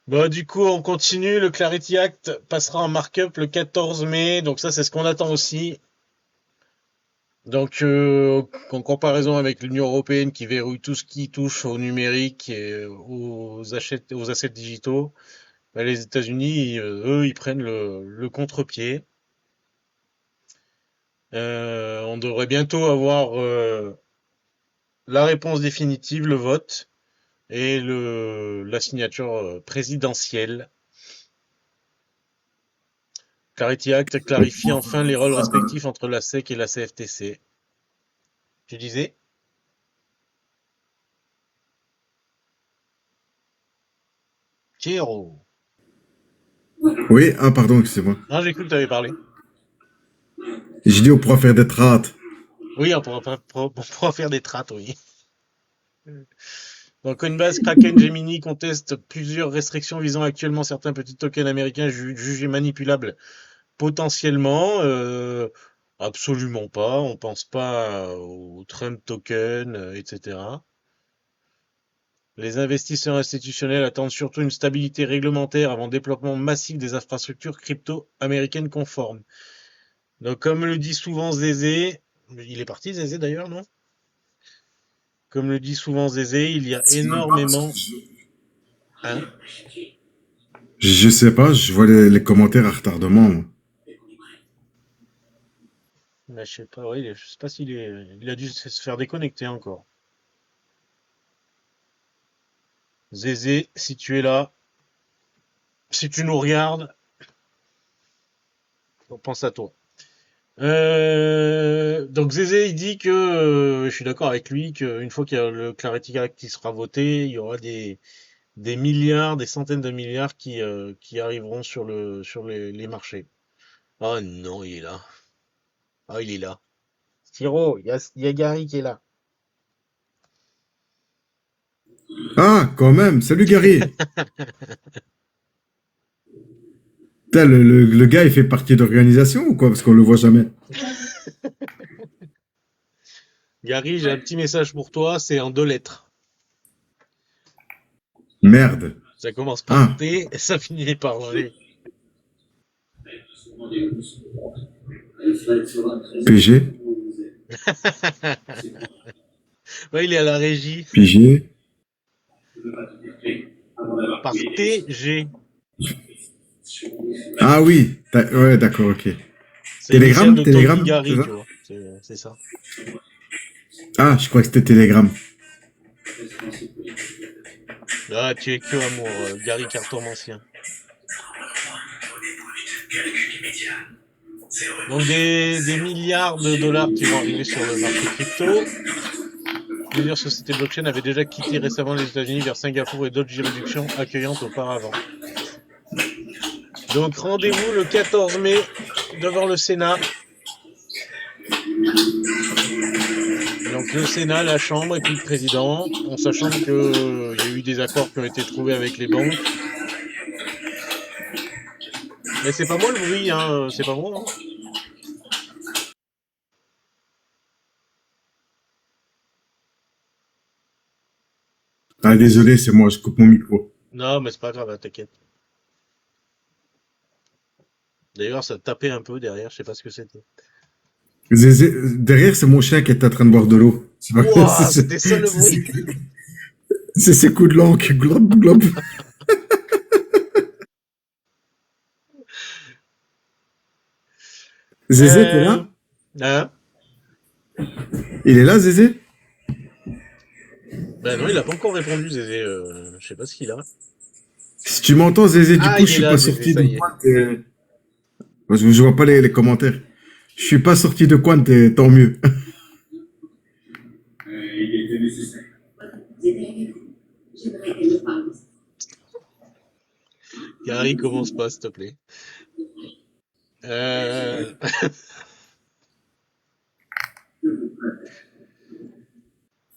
Bon, du coup, on continue. Le Clarity Act passera en markup le 14 mai. Donc ça, c'est ce qu'on attend aussi. Donc, en comparaison avec l'Union européenne qui verrouille tout ce qui touche au numérique et aux assets digitaux, bah, les États-Unis, eux, ils prennent le contre-pied. On devrait bientôt avoir la réponse définitive, le vote et la signature présidentielle. Clarity Act clarifie enfin les rôles respectifs entre la SEC et la CFTC. Tu disais? Kero. Oui, ah, pardon, excusez-moi. Non, j'ai cru que tu avais parlé. J'ai dit on pourra faire des trades. Oui, on pourra faire des trates, oui. Donc Coinbase, Kraken, Gemini contestent plusieurs restrictions visant actuellement certains petits tokens américains jugés manipulables potentiellement. Absolument pas. On pense pas au Trump token, etc. Les investisseurs institutionnels attendent surtout une stabilité réglementaire avant le déploiement massif des infrastructures crypto américaines conformes. Donc, comme le dit souvent Zézé, il est parti Zézé d'ailleurs, non? Comme le dit souvent Zézé, il y a énormément. Hein? Je sais pas, je vois les commentaires à retardement, moi. Mais je sais pas, ouais, je sais pas il a dû se faire déconnecter encore. Zézé, si tu es là, si tu nous regardes, on pense à toi. Donc Zézé, il dit que, je suis d'accord avec lui, qu'une fois qu'il y a le Clarity Act qui sera voté, il y aura des milliards, des centaines de milliards qui arriveront sur les marchés. Oh non, il est là. Ah, il est là. Siro, il y a Gary qui est là. Ah, quand même. Salut, Gary. Putain, le gars, il fait partie d'organisation ou quoi? Parce qu'on le voit jamais. Gary, j'ai un petit message pour toi, c'est en 2 lettres. Merde. Ça commence par Ah, T et ça finit par G. PG. Ouais, il est à la régie. PG. Par T, G. Ah oui. Ouais, d'accord, ok. C'est l'initiale Telegram? de Tony Telegram, c'est Gary, ça? tu vois. C'est ça. Ah, je crois que c'était Telegram. Ah, tu es que amour, Gary Cartomancien. Donc des milliards de dollars qui vont arriver sur le marché crypto. Plusieurs sociétés blockchain avaient déjà quitté récemment les États-Unis vers Singapour et d'autres juridictions accueillantes auparavant. Donc rendez-vous le 14 mai devant le Sénat. Donc le Sénat, la Chambre et puis le président, en sachant qu'il y a eu des accords qui ont été trouvés avec les banques. Mais c'est pas moi le bruit, hein, c'est pas moi. Hein. Ah, désolé, c'est moi, je coupe mon micro. Non, mais c'est pas grave, hein, t'inquiète. D'ailleurs, ça tapait un peu derrière, je sais pas ce que c'était. Zézé, derrière, c'est mon chien qui est en train de boire de l'eau. C'est pas, Wouah, c'était ça le bruit. c'est ses coups de langue. Glob, glob. Zézé, t'es Euh... là? Hein? Il est là, Zézé? Ben non, il a pas encore répondu, Zézé. Je sais pas ce qu'il a. Si tu m'entends, Zézé, du Ah, coup, il je est suis là, pas Zézé, sorti ça de y est. quoi parce que je vois pas les commentaires. Je suis pas sorti de quoi, tant mieux. Il était nécessaire. J'aimerais qu'elle me parle. Gary, commence pas, s'il te plaît. Euh...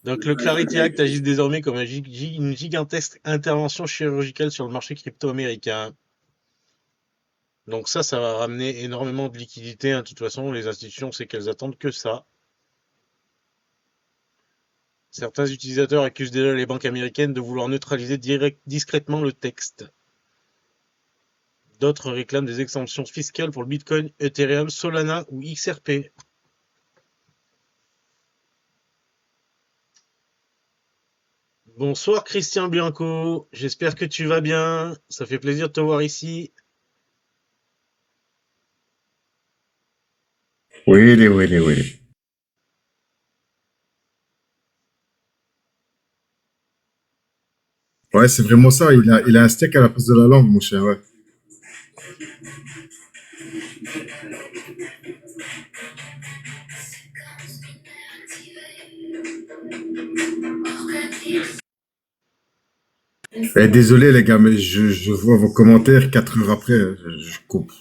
Donc, le Clarity Act agit désormais comme une gigantesque intervention chirurgicale sur le marché crypto américain. Donc ça va ramener énormément de liquidités, hein. De toute façon, les institutions, c'est qu'elles attendent que ça. Certains utilisateurs accusent déjà les banques américaines de vouloir neutraliser discrètement le texte. D'autres réclament des exemptions fiscales pour le Bitcoin, Ethereum, Solana ou XRP. Bonsoir Christian Bianco, j'espère que tu vas bien. Ça fait plaisir de te voir ici. Oui, oui, oui. Ouais, c'est vraiment ça. Il a un steak à la place de la langue, mon cher. Ouais. Désolé, les gars, mais je vois vos commentaires 4 heures après. Je coupe.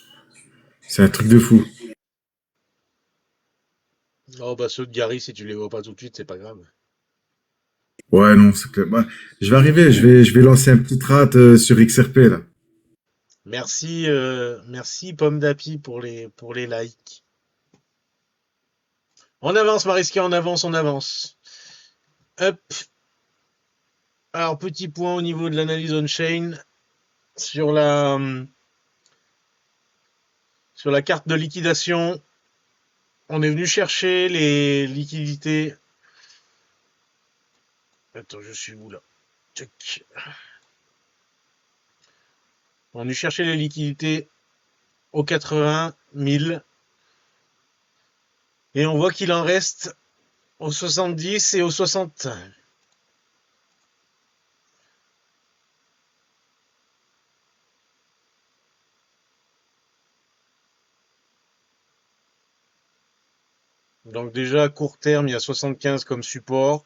C'est un truc de fou. Oh bah ceux de Gary, si tu les vois pas tout de suite, c'est pas grave. Ouais, non, c'est clair. Bah, je vais arriver. Je vais lancer un petit rat sur XRP, là. Merci Pomme d'Api pour les likes. On avance Mariska, on avance, on avance. Hop. Alors petit point au niveau de l'analyse on-chain sur sur la carte de liquidation. On est venu chercher les liquidités. Attends, je suis où là? Check. On est venu chercher les liquidités aux 80 000 et on voit qu'il en reste aux 70 et aux 60. Donc déjà à court terme, il y a 75 comme support.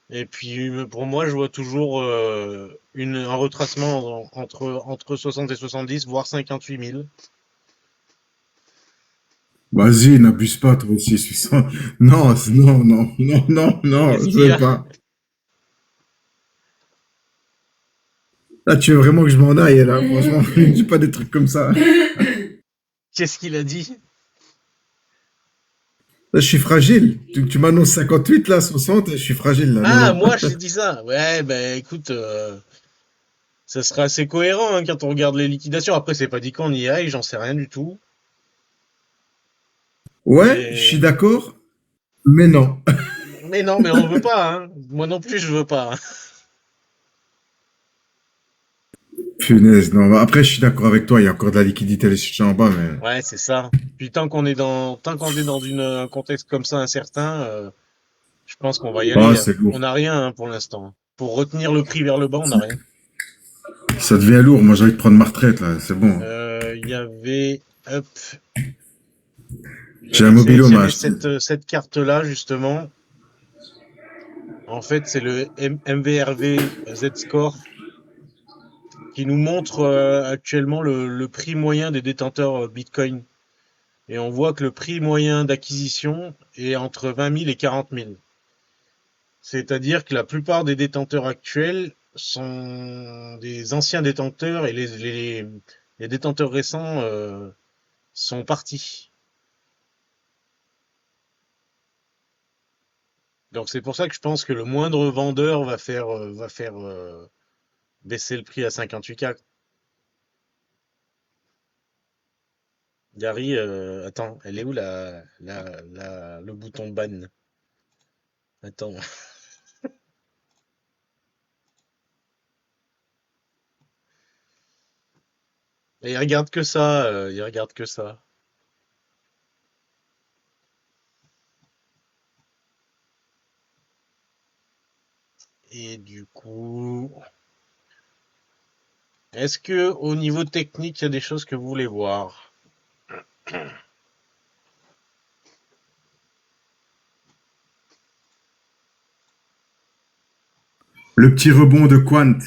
Et puis pour moi, je vois toujours un retracement entre 60 et 70, voire 58 000. Vas-y, n'abuse pas, toi aussi. Non, non, non, non, non, non, Qu'est-ce je qu'il y veux a? pas. Là, tu veux vraiment que je m'en aille, là. Franchement, je dis pas des trucs comme ça. Qu'est-ce qu'il a dit? Là, je suis fragile. Tu m'annonces 58, là, 60, je suis fragile, là. Non, Ah, non. moi, je t'ai dit ça. Ouais, ben écoute, ça serait assez cohérent hein, quand on regarde les liquidations. Après, c'est pas dit qu'on y aille, j'en sais rien du tout. Ouais, je suis Mais, d'accord, mais non. mais non, mais on veut pas. Hein. Moi non plus, je veux pas. Hein. Punaise, non. Après, je suis d'accord avec toi. Il y a encore de la liquidité à aller chercher en bas, mais. Ouais, c'est ça. Puis tant qu'on est dans un contexte comme ça incertain, je pense qu'on va y Ah, aller. Hein. c'est lourd. On n'a rien hein, pour l'instant. Pour retenir le prix vers le bas, on n'a rien. Ça devient lourd. Moi, j'ai envie de prendre ma retraite, là. C'est bon. Il y avait, hop, J'ai un j'avais sélectionné mobilomage. cette carte-là justement. En fait, c'est le MVRV Z-Score qui nous montre actuellement le prix moyen des détenteurs Bitcoin. Et on voit que le prix moyen d'acquisition est entre 20 000 et 40 000. C'est-à-dire que la plupart des détenteurs actuels sont des anciens détenteurs et les détenteurs récents sont partis. Donc c'est pour ça que je pense que le moindre vendeur va faire baisser le prix à 58K. Gary, attends, elle est où le bouton ban? Attends. Et il regarde que ça, il regarde que ça. Et du coup, est-ce que au niveau technique, il y a des choses que vous voulez voir? Le petit rebond de Quant.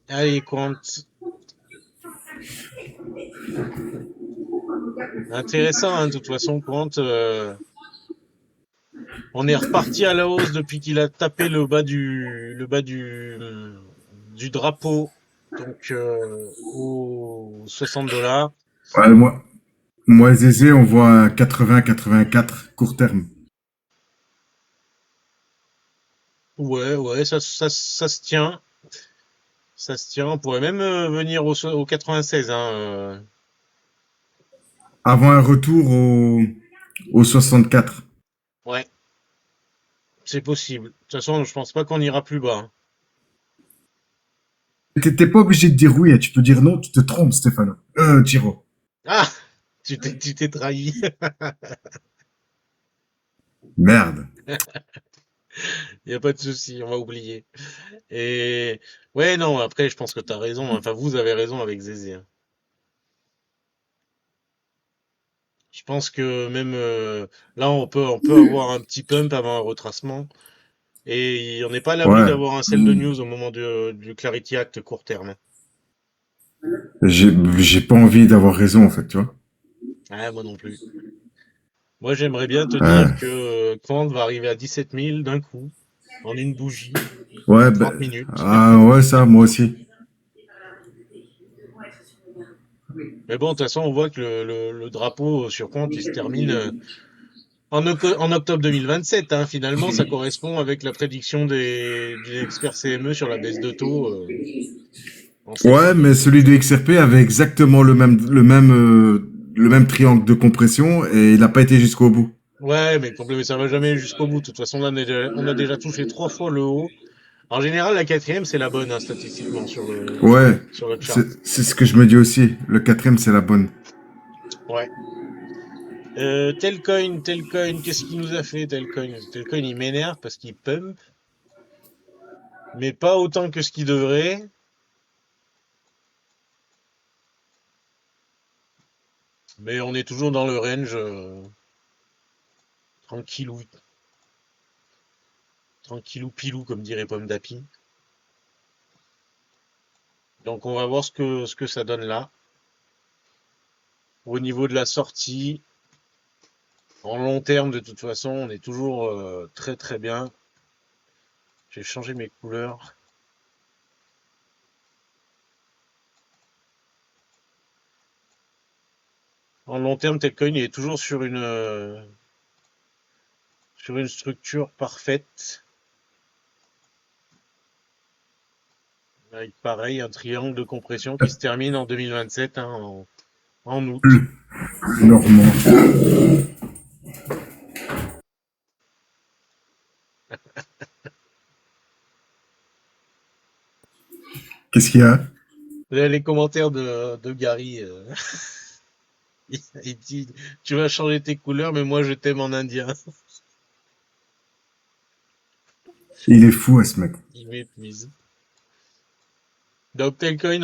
Allez, compte. Intéressant, hein, de toute façon, compte. On est reparti à la hausse depuis qu'il a tapé le bas du drapeau. Donc, aux 60 $. Ouais, moi, Zézé, on voit un 80-84 court terme. Ouais, ouais, ça se tient. Ça se tient. On pourrait même venir au 96, hein. Avant un retour au 64. Ouais, c'est possible. De toute façon, je pense pas qu'on ira plus bas, hein. T'es pas obligé de dire oui, hein, tu peux dire non, tu te trompes, Stéphano. Tiro. Ah! Tu t'es trahi. Merde. Il y a pas de souci, on va oublier. Et ouais, non, après, je pense que t'as raison, hein. Enfin, vous avez raison avec Zézé, hein. Je pense que même là, on peut avoir un petit pump avant un retracement. Et on n'est pas à l'abri Ouais. d'avoir un sell de news au moment du Clarity Act court terme. J'ai pas envie d'avoir raison, en fait, tu vois. Ah, moi non plus. Moi, j'aimerais bien te dire Ouais. que Quant va arriver à 17 000 d'un coup, en une bougie, Ouais, 30 minutes. ah, ouais, ça, moi aussi. Mais bon, de toute façon, on voit que le drapeau sur Quant, il se termine en octobre 2027, hein. Finalement, ça correspond avec la prédiction des experts CME sur la baisse de taux en Ouais, septembre. mais celui de XRP avait exactement le même triangle de compression et il n'a pas été jusqu'au bout. Ouais, mais ça va jamais jusqu'au bout. De toute façon, là, on a déjà touché 3 fois le haut. En général, la quatrième, c'est la bonne, hein, statistiquement, sur le, Ouais, sur le chart. c'est ce que je me dis aussi. Le quatrième, c'est la bonne. Ouais. Telcoin, qu'est-ce qu'il nous a fait, Telcoin? Telcoin, il m'énerve parce qu'il pump, mais pas autant que ce qu'il devrait. Mais on est toujours dans le range tranquillou, tranquillou pilou, comme dirait Pomme d'Api. Donc on va voir ce que ça donne là. Au niveau de la sortie, en long terme, de toute façon, on est toujours très très bien. J'ai changé mes couleurs. En long terme, Telcoin il est toujours sur une structure parfaite. Avec pareil, un triangle de compression qui se termine en 2027, hein, en août. Le Normand. Qu'est-ce qu'il y a? Les commentaires de Gary, il dit, tu vas changer tes couleurs, mais moi je t'aime en indien. Il est fou, ce mec. Il m'épuise. Donc Telcoin,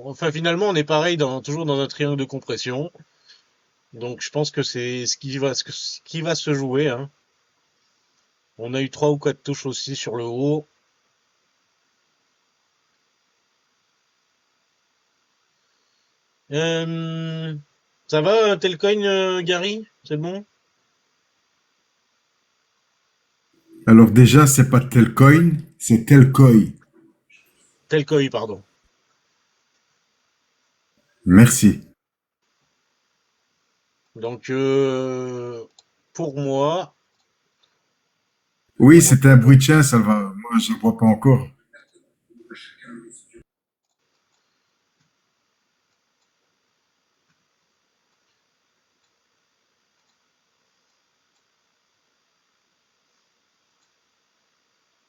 enfin finalement on est pareil toujours dans un triangle de compression. Donc je pense que c'est ce qui va se jouer, hein. On a eu 3 ou 4 touches aussi sur le haut. Euh, Ça va, Telcoin, Gary? C'est bon? Alors déjà, c'est pas Telcoin, c'est Telcoin. Telcoin, pardon. Merci. Donc, pour moi, Oui, c'était un bruit de chien, ça va. Moi, je ne vois pas encore.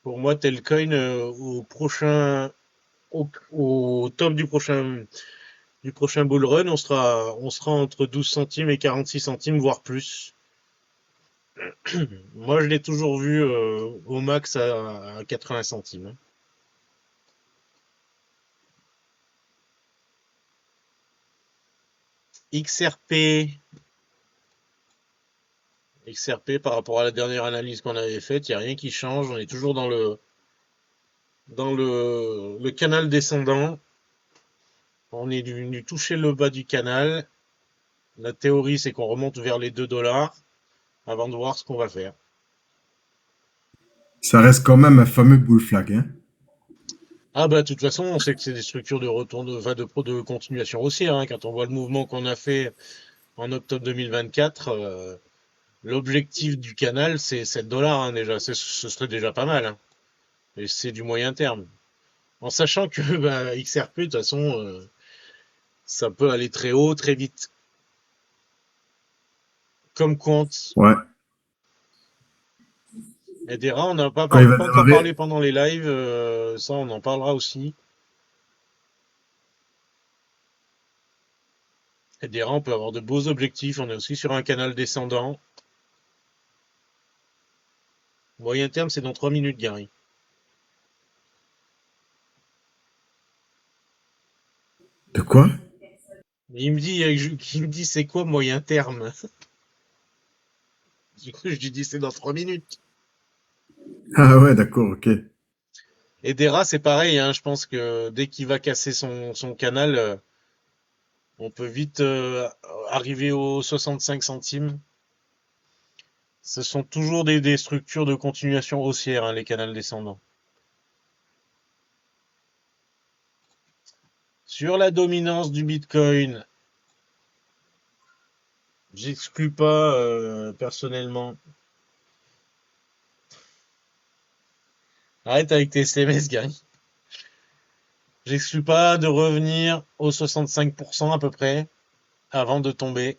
Pour moi, Telcoin, au prochain, au top du prochain bull run, on sera entre 12 centimes et 46 centimes, voire plus. Moi, je l'ai toujours vu au max à 80 centimes, hein. XRP, XRP par rapport à la dernière analyse qu'on avait faite, il n'y a rien qui change. On est toujours dans le canal descendant. On est venu toucher le bas du canal. La théorie, c'est qu'on remonte vers les 2 dollars avant de voir ce qu'on va faire. Ça reste quand même un fameux bull flag, hein. Ah bah de toute façon, on sait que c'est des structures de retour de continuation haussière, hein. Quand on voit le mouvement qu'on a fait en octobre 2024, l'objectif du canal, c'est 7 dollars, hein, déjà. Ce serait déjà pas mal, hein. Et c'est du moyen terme. En sachant que bah, XRP, de toute façon, ça peut aller très haut, très vite. Comme Quant. Ouais. Edera, on n'a pas, Quand il va pas encore démarrer, parlé pendant les lives, ça on en parlera aussi. Edera, on peut avoir de beaux objectifs, on est aussi sur un canal descendant. Moyen terme, c'est dans 3 minutes, Gary. de quoi? Il me dit c'est quoi moyen terme? Du coup, je lui dis c'est dans 3 minutes. Ah ouais, d'accord, ok. Edera, c'est pareil, hein, je pense que dès qu'il va casser son canal, on peut vite arriver aux 65 centimes. Ce sont toujours des structures de continuation haussière, hein, les canals descendants. Sur la dominance du Bitcoin, j'exclus pas personnellement. Arrête avec tes SMS, Gary. J'exclus pas de revenir aux 65% à peu près avant de tomber.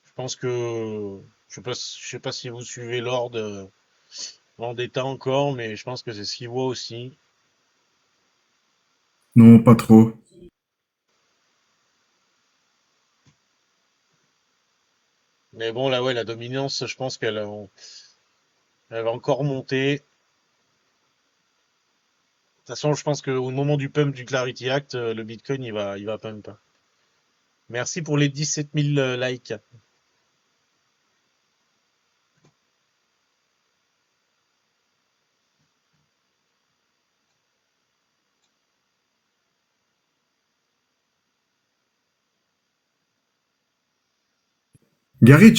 Je pense que je sais pas si vous suivez Lord Vendetta encore, mais je pense que c'est ce qu'il voit aussi. Non, pas trop. Mais bon, là, ouais, la dominance, je pense elle va encore monter. De toute façon, je pense qu'au moment du pump du Clarity Act, le Bitcoin, il va pump. Merci pour les 17 000 likes. Gary,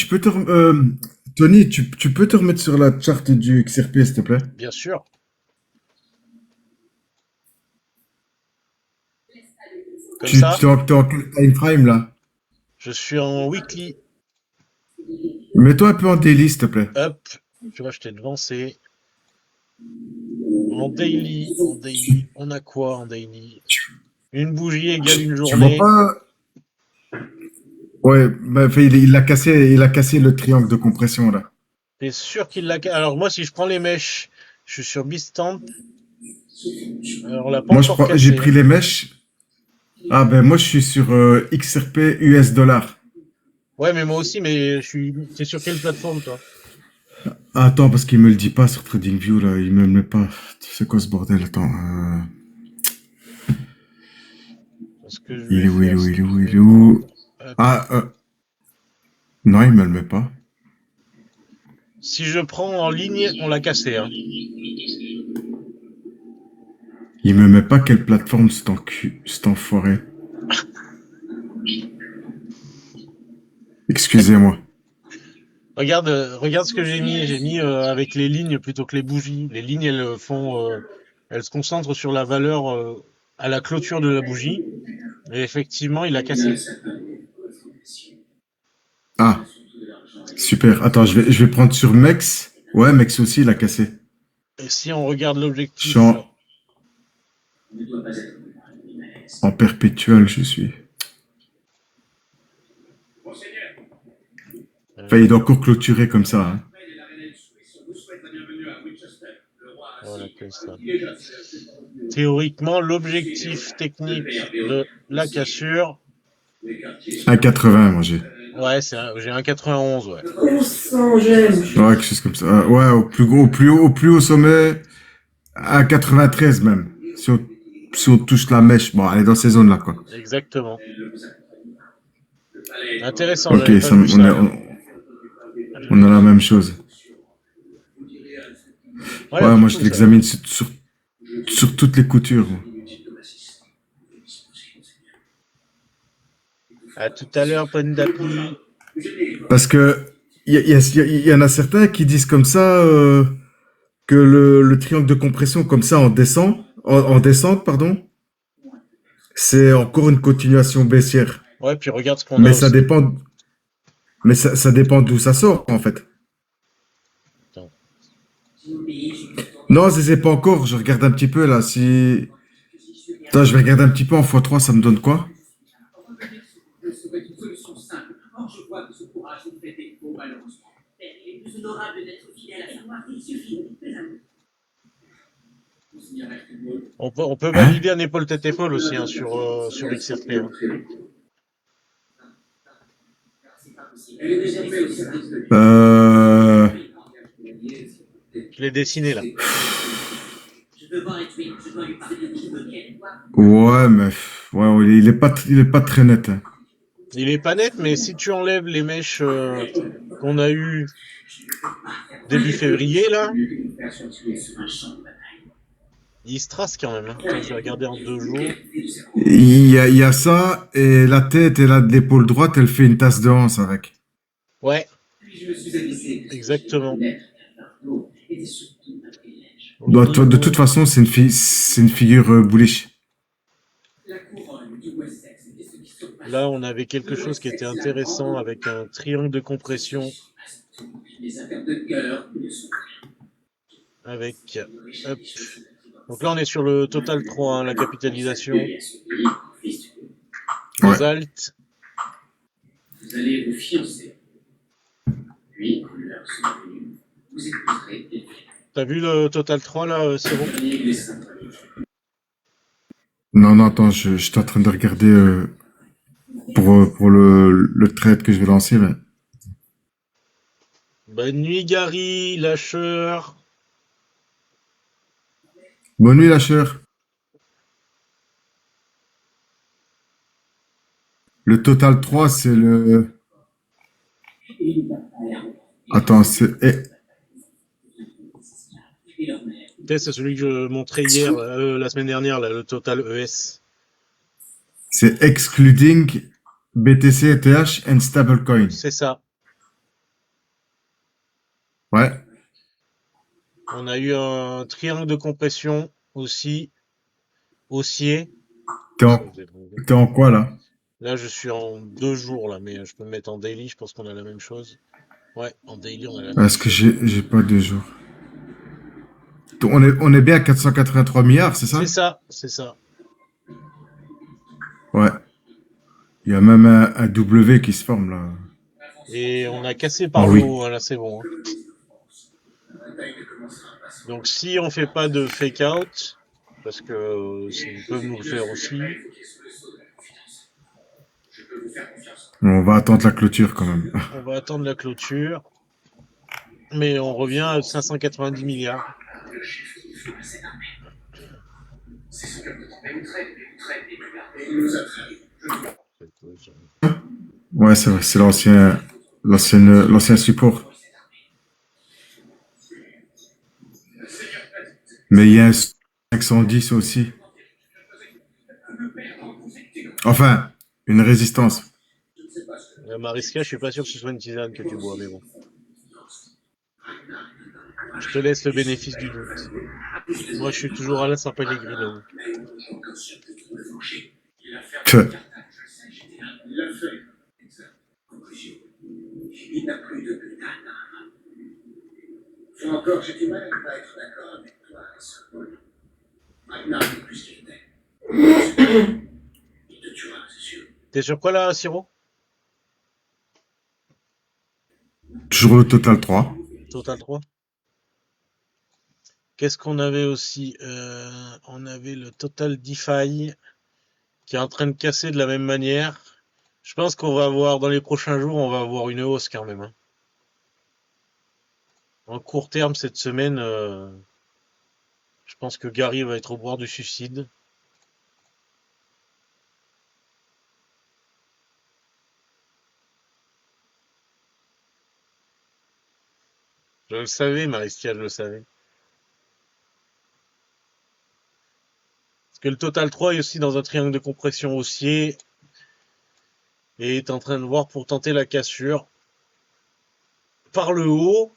Tony, tu peux te remettre sur la charte du XRP, s'il te plaît? Bien sûr. Comme ça, T'es en quel time frame, là? je suis en weekly. Mets-toi un peu en daily, s'il te plaît. Hop. Tu vois, je t'ai devancé. En daily, on a quoi en daily? Une bougie égale une Tu vois journée. pas? Ouais, bah, enfin, il a cassé le triangle de compression, là. T'es sûr qu'il l'a. Alors moi, si je prends les mèches, je suis sur Bitstamp. Alors, on l'a pas encore J'ai cassé, pris hein. les mèches. Ah, ben, moi, je suis sur XRP US dollar. Ouais, mais moi aussi, mais t'es sur quelle plateforme, toi? Ah, attends, parce qu'il me le dit pas sur TradingView, là. Il me le met pas. C'est quoi ce bordel? Attends. Ce que je Il vais est où, il est faire, où, c'est il est que je où, il vais est prendre. où? Hop. Ah, non, il me le met pas. Si je prends en ligne, on l'a cassé, hein. Il me met pas quelle plateforme, cet enfoiré. Excusez-moi. Regarde ce que j'ai mis. J'ai mis avec les lignes plutôt que les bougies. Les lignes, elles se concentrent sur la valeur à la clôture de la bougie. Et effectivement, il a cassé. Ah, super. Attends, je vais prendre sur Mex. Ouais, Mex aussi, il a cassé. Et si on regarde Je suis l'objectif, en perpétuel, je suis. Enfin, il doit euh, encore clôturer comme ça, hein. ouais, ça. Théoriquement, l'objectif technique de la cassure, 1,80 moi j'ai. ouais, j'ai un 91, ouais. On sent, j'aime. Ouais, quelque chose comme ça. Ouais, au plus haut sommet, à 93 même. Si on touche la mèche, bon, elle est dans ces zones-là, quoi. Exactement. Intéressant, Ok, j'avais pas ça, vu ça. on a la même chose. Ouais, Ouais, c'est moi je cool, ça. l'examine sur toutes les coutures. Moi. À tout à l'heure, Pondapi. Parce que il y en a certains qui disent comme ça que le triangle de compression comme ça en descente, pardon, c'est encore une continuation baissière. Ouais, puis regarde ce qu'on a Mais ça aussi. dépend, mais ça dépend d'où ça sort en fait. Attends. Non, je sais pas encore. Je regarde un petit peu là. Si, attends, je vais regarder un petit peu en x3, ça me donne quoi? Je serait une solution simple. Or, je vois que ce courage vous fait défaut, malheureusement. Il est plus honorable d'être fidèle à sa foi. Il suffit, mes amis. On peut valider un épaule tête épaule aussi hein, sur XRP. Hein. Euh, Je l'ai dessiné là. ouais, mais ouais, il est pas très net. Hein. Il est pas net, mais si tu enlèves les mèches qu'on a eu début février là, il se trace quand même. Hein. Attends, je vais regarder en 2 jours. Il y a ça et la tête et l'épaule droite, elle fait une tasse de hanse avec. Ouais. Exactement. Donc, de toute façon, c'est une figure bullish. Là, on avait quelque chose qui était intéressant avec un triangle de compression. Avec. Hop. Donc là, on est sur le total 3, hein, la capitalisation. Les alt. Vous allez vous fiancer. Puis, l'heure sera venue. Vous épouserez et T'as vu le total 3 là, c'est bon? Non, attends, je suis en train de regarder pour le trade que je vais lancer là. Bonne nuit, Gary, lâcheur. Bonne nuit, lâcheur. Le total 3, c'est le. Attends, c'est. C'est celui que je montrais hier, la semaine dernière, là, le total ES. C'est excluding BTC, ETH and stablecoin. C'est ça. Ouais. On a eu un triangle de compression aussi, haussier. T'es en quoi là? Là, je suis en 2 jours, là, mais je peux me mettre en daily, je pense qu'on a la même chose. Ouais, en daily, on a la même Est-ce chose. que j'ai pas 2 jours? On est bien à 483 milliards, c'est ça? C'est ça. Ouais. Il y a même un W qui se forme là. Et on a cassé par Oh, le oui. haut, hein, là, c'est bon. Hein. Donc, si on fait pas de fake out, parce que ils peuvent nous le faire aussi. On va attendre la clôture quand même. On va attendre la clôture. Mais on revient à 590 milliards. Ouais, c'est vrai, c'est l'ancien support. Mais il y a un 510 aussi. Enfin, une résistance. Mariska, je suis pas sûr que ce soit une tisane que tu bois, mais bon. Je te laisse le bénéfice du doute. Moi, je suis toujours à la Saint-Pellegrino. Il n'a plus de putain d'âme. Faut encore, j'ai du mal à ne pas être d'accord avec toi, Saul. Maintenant, il n'est plus ce qu'il était. Il te tuera, c'est sûr. T'es sur quoi là, Siro? Toujours le total 3. Total 3. Qu'est-ce qu'on avait aussi? On avait le Total DeFi qui est en train de casser de la même manière. Je pense qu'on va avoir, dans les prochains jours, on va avoir une hausse quand même, hein. En court terme, cette semaine, je pense que Gary va être au bord du suicide. Je le savais, Maristia, je le savais. Parce que le Total 3 est aussi dans un triangle de compression haussier et est en train de voir pour tenter la cassure par le haut.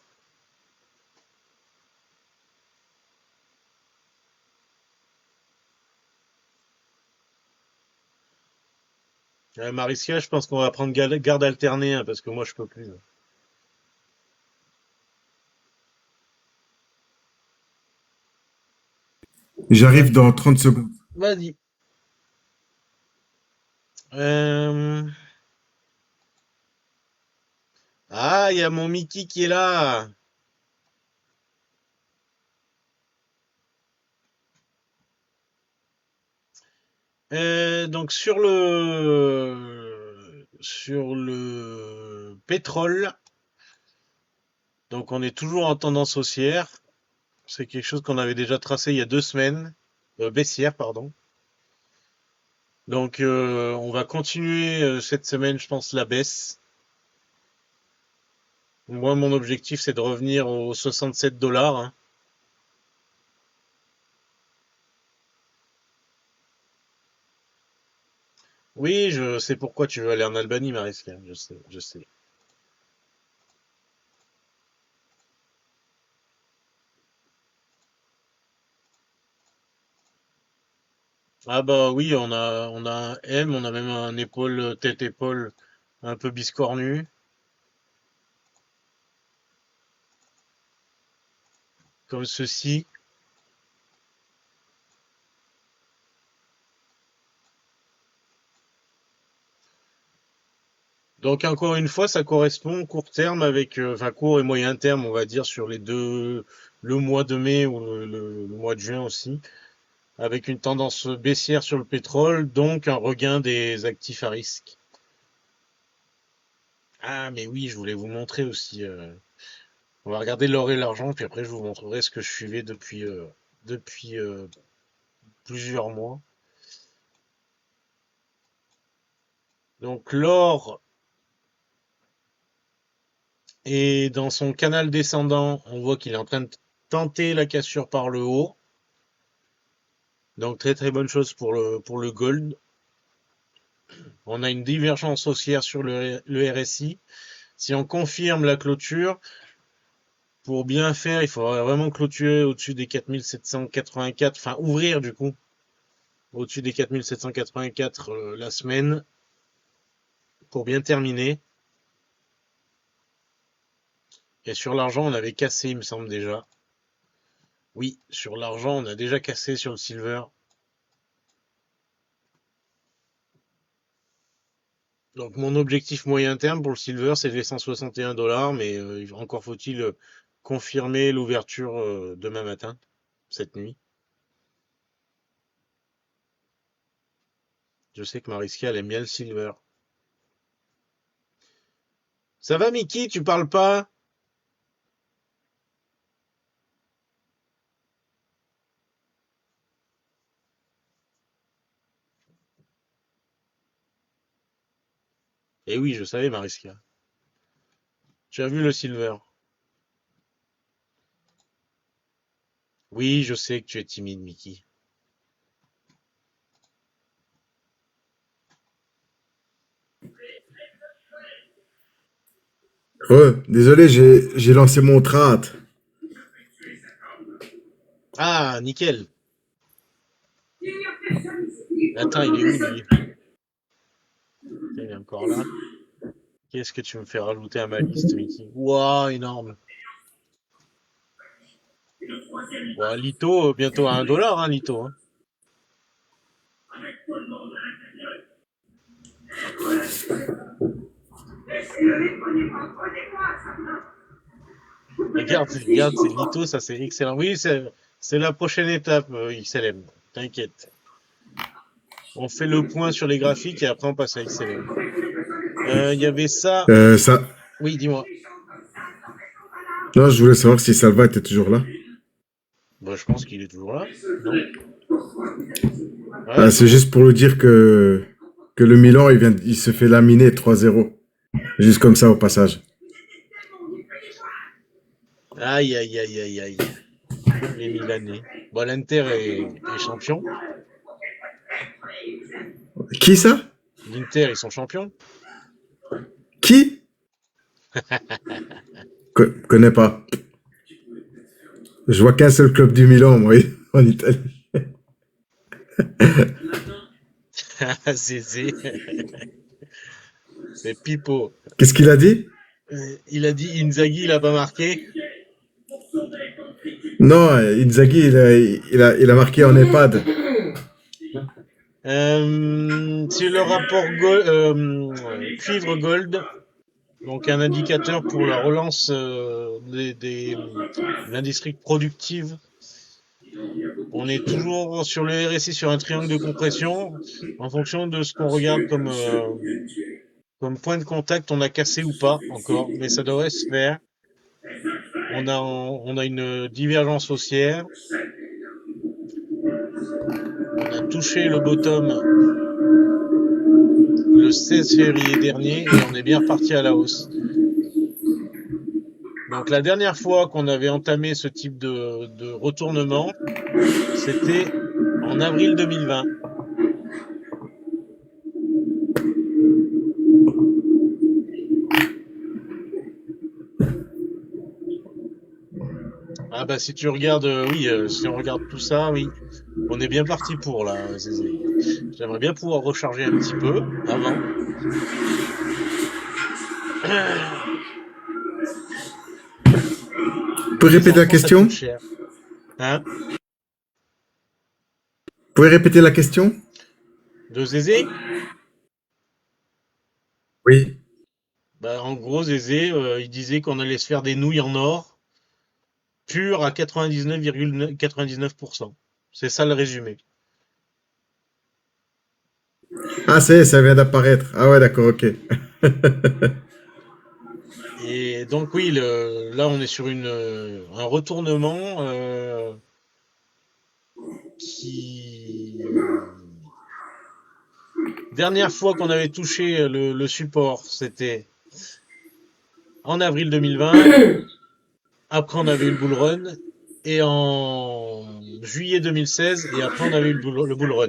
Maristia, je pense qu'on va prendre garde alternée, hein, parce que moi je peux plus. J'arrive dans 30 secondes. Vas-y. Euh, Ah, il y a mon Mickey qui est là. Donc sur le pétrole, donc on est toujours en tendance haussière. C'est quelque chose qu'on avait déjà tracé il y a 2 semaines, baissière, pardon. Donc on va continuer cette semaine, je pense, la baisse. Moi, mon objectif, c'est de revenir aux 67 dollars, hein. Oui, je sais pourquoi tu veux aller en Albanie, Mariska. Je sais, je sais. Ah bah oui, on a un M, on a même un épaule, tête-épaule un peu biscornu, comme ceci. Donc encore une fois, ça correspond court terme avec, enfin court et moyen terme, on va dire, sur les deux, le mois de mai ou le mois de juin aussi, avec une tendance baissière sur le pétrole, donc un regain des actifs à risque. Ah mais oui, je voulais vous montrer aussi. On va regarder l'or et l'argent, puis après je vous montrerai ce que je suivais depuis plusieurs mois. Donc l'or est dans son canal descendant, on voit qu'il est en train de tenter la cassure par le haut. Donc très très bonne chose pour le gold. On a une divergence haussière sur le RSI. Si on confirme la clôture, pour bien faire, il faudrait vraiment clôturer au-dessus des 4784, enfin ouvrir du coup, au-dessus des 4784 la semaine, pour bien terminer. Et sur l'argent, on avait cassé, il me semble déjà. Oui, sur l'argent, on a déjà cassé sur le silver. Donc mon objectif moyen terme pour le silver, c'est les 161 dollars, mais encore faut-il confirmer l'ouverture demain matin, cette nuit. Je sais que Mariska, elle aime bien le silver. Ça va, Mickey, tu parles pas? Eh oui, je savais, Mariska. Tu as vu le silver? Oui, je sais que tu es timide, Mickey. Ouais, désolé, j'ai lancé mon trat. Ah, nickel. Attends, il est où, lui? Il est encore là. Qu'est-ce que tu me fais rajouter à ma liste, Mickey? Waouh, énorme. Bon, Lito, bientôt à 1 dollar, hein, Lito, hein. Regarde, regarde, c'est Lito, ça c'est excellent. Oui, C'est la prochaine étape, XLM. T'inquiète. On fait le point sur les graphiques et après on passe à XLM. Il y avait ça. Ça. Oui, dis-moi. Non, je voulais savoir si Salva était toujours là. Bah, je pense qu'il est toujours là, non? Ah, Ouais, c'est juste pour lui dire que le Milan, il se fait laminer 3-0. Juste comme ça au passage. aïe, aïe, aïe, aïe, aïe. Les Milanais. Bon, l'Inter est champion. Qui ça? L'Inter, ils sont champions. Qui? Connais pas. Je vois qu'un seul club du Milan, moi, en Italie. Zézé. C'est Pipo. Qu'est-ce qu'il a dit? Il a dit Inzaghi, il a pas marqué. Non, Inzaghi, il a marqué en EHPAD. C'est le rapport cuivre gold, donc un indicateur pour la relance de l'industrie productive. On est toujours sur le RSI sur un triangle de compression. En fonction de ce qu'on regarde comme point de contact, on a cassé ou pas encore, mais ça devrait se faire. On a une divergence haussière. On a touché le bottom le 16 février dernier et on est bien reparti à la hausse. Donc la dernière fois qu'on avait entamé ce type de retournement, c'était en avril 2020. Ah bah si tu regardes, oui, si on regarde tout ça, oui, on est bien parti pour là, Zézé. J'aimerais bien pouvoir recharger un petit peu avant. Vous pouvez Les répéter la enfants, ça question? coûte Vous cher. Hein? pouvez répéter la question? De Zézé? Oui. Bah en gros, Zézé, il disait qu'on allait se faire des nouilles en or pures à 99,99%. C'est ça le résumé. Ah, ça vient d'apparaître. Ah ouais, d'accord, ok. Et donc oui, là on est sur un retournement qui... Dernière fois qu'on avait touché le support, c'était en avril 2020. Après on avait eu le bull run. Et en juillet 2016. Et après on avait eu le bull run.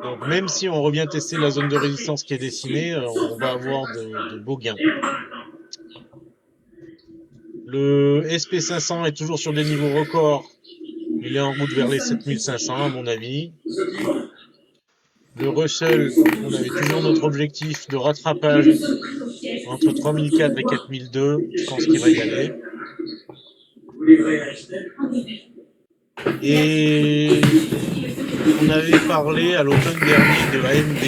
Donc même si on revient tester la zone de résistance qui est dessinée, on va avoir de beaux gains. Le SP500 est toujours sur des niveaux records. Il est en route vers les 7500 à mon avis. Le Russell, on avait toujours notre objectif de rattrapage entre 3004 et 4002. Je pense qu'il va y aller. Et on avait parlé à l'automne dernier de AMD.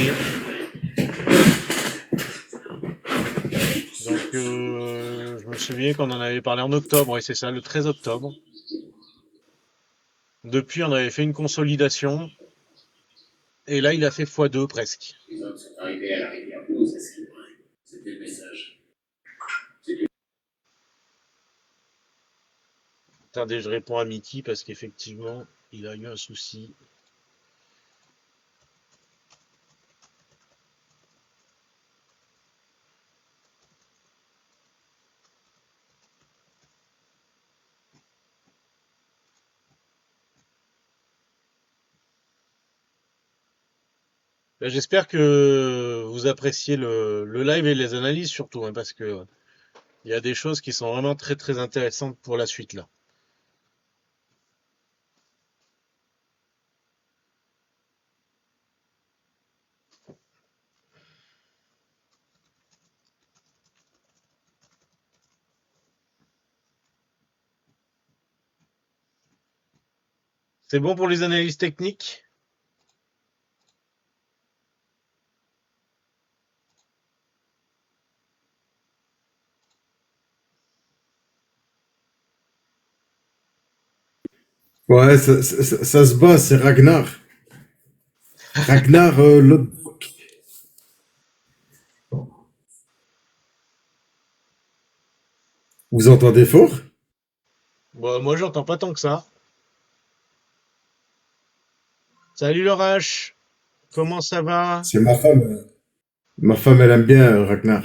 Donc je me souviens qu'on en avait parlé en octobre, et c'est ça, le 13 octobre. Depuis, on avait fait une consolidation. Et là, il a fait x2 presque. Les hommes sont arrivés à la rivière Blues, à ce qu'il paraît. C'était le message. Attendez, je réponds à Mickey parce qu'effectivement, il a eu un souci. J'espère que vous appréciez le live et les analyses surtout, hein, parce que il y a des choses qui sont vraiment très très intéressantes pour la suite là. C'est bon pour les analyses techniques? Ouais, ça se bat, c'est Ragnar. Ragnar Lodbrok. Vous entendez fort? Bon, moi, j'entends pas tant que ça. Salut le H, comment ça va? C'est ma femme. Ma femme, elle aime bien Ragnar.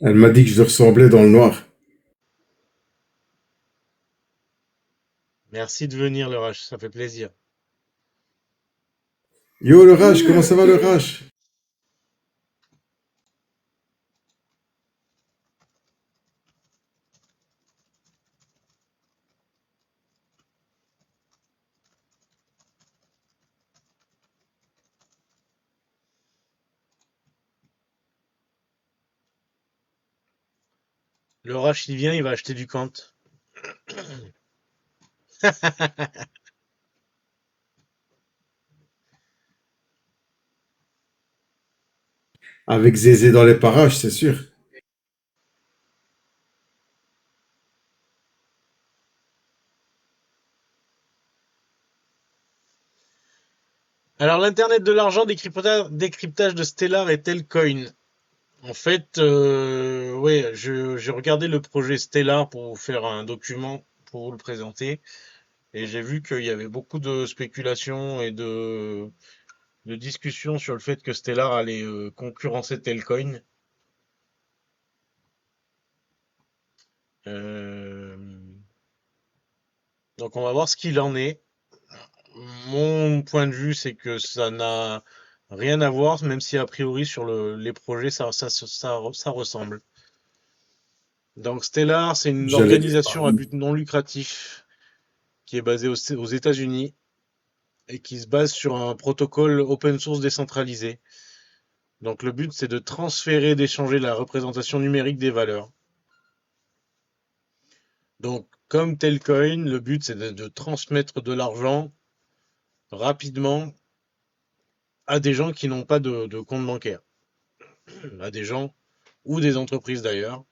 Elle m'a dit que je lui ressemblais dans le noir. Merci de venir le H, ça fait plaisir. Yo, le Rage, comment ça va, le Rage? Le H, il vient, il va acheter du Kant. Avec Zézé dans les parages, c'est sûr. Alors, l'Internet de l'argent, décryptage de Stellar et Telcoin. En fait, ouais, j'ai regardé le projet Stellar pour vous faire un document pour vous le présenter. Et j'ai vu qu'il y avait beaucoup de spéculations et de discussions sur le fait que Stellar allait concurrencer Telcoin. Euh, donc on va voir ce qu'il en est. Mon point de vue, c'est que ça n'a rien à voir, même si a priori sur les projets, ça ressemble. Donc Stellar, c'est une J'allais dire organisation à pareil. but non lucratif qui est basée aux États-Unis et qui se base sur un protocole open source décentralisé. Donc le but, c'est de transférer, d'échanger la représentation numérique des valeurs. Donc comme Telcoin, le but, c'est de transmettre de l'argent rapidement à des gens qui n'ont pas de compte bancaire, à des gens ou des entreprises d'ailleurs.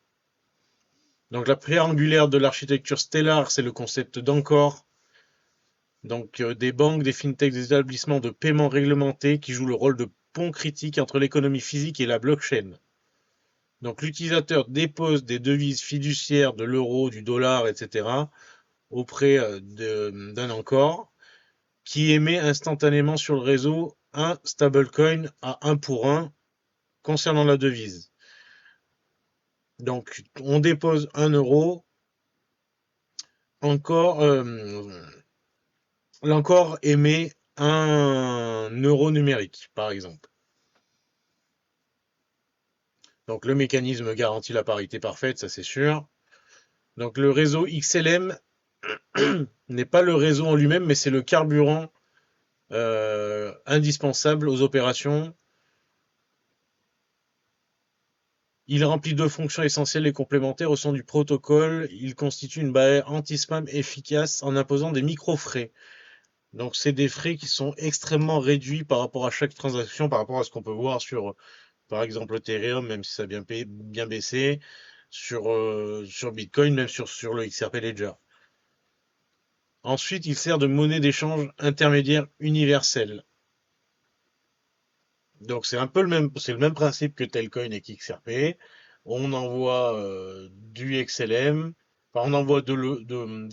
Donc la pierre angulaire de l'architecture Stellar, c'est le concept d'Encore. Donc des banques, des fintechs, des établissements de paiement réglementés qui jouent le rôle de pont critique entre l'économie physique et la blockchain. Donc l'utilisateur dépose des devises fiduciaires de l'euro, du dollar, etc. auprès d'un Encore qui émet instantanément sur le réseau un stablecoin à 1 pour 1 concernant la devise. Donc on dépose 1 euro, encore l'Encore émet 1 euro numérique, par exemple. Donc le mécanisme garantit la parité parfaite, ça c'est sûr. Donc le réseau XLM n'est pas le réseau en lui-même, mais c'est le carburant indispensable aux opérations. Il remplit deux fonctions essentielles et complémentaires au sein du protocole. Il constitue une barrière anti-spam efficace en imposant des micro-frais. Donc c'est des frais qui sont extrêmement réduits par rapport à chaque transaction, par rapport à ce qu'on peut voir sur, par exemple, Ethereum, même si ça a bien baissé, sur Bitcoin, même sur le XRP Ledger. Ensuite, il sert de monnaie d'échange intermédiaire universelle. Donc c'est le même principe que Telcoin et XRP. On envoie du XLM, enfin, on envoie de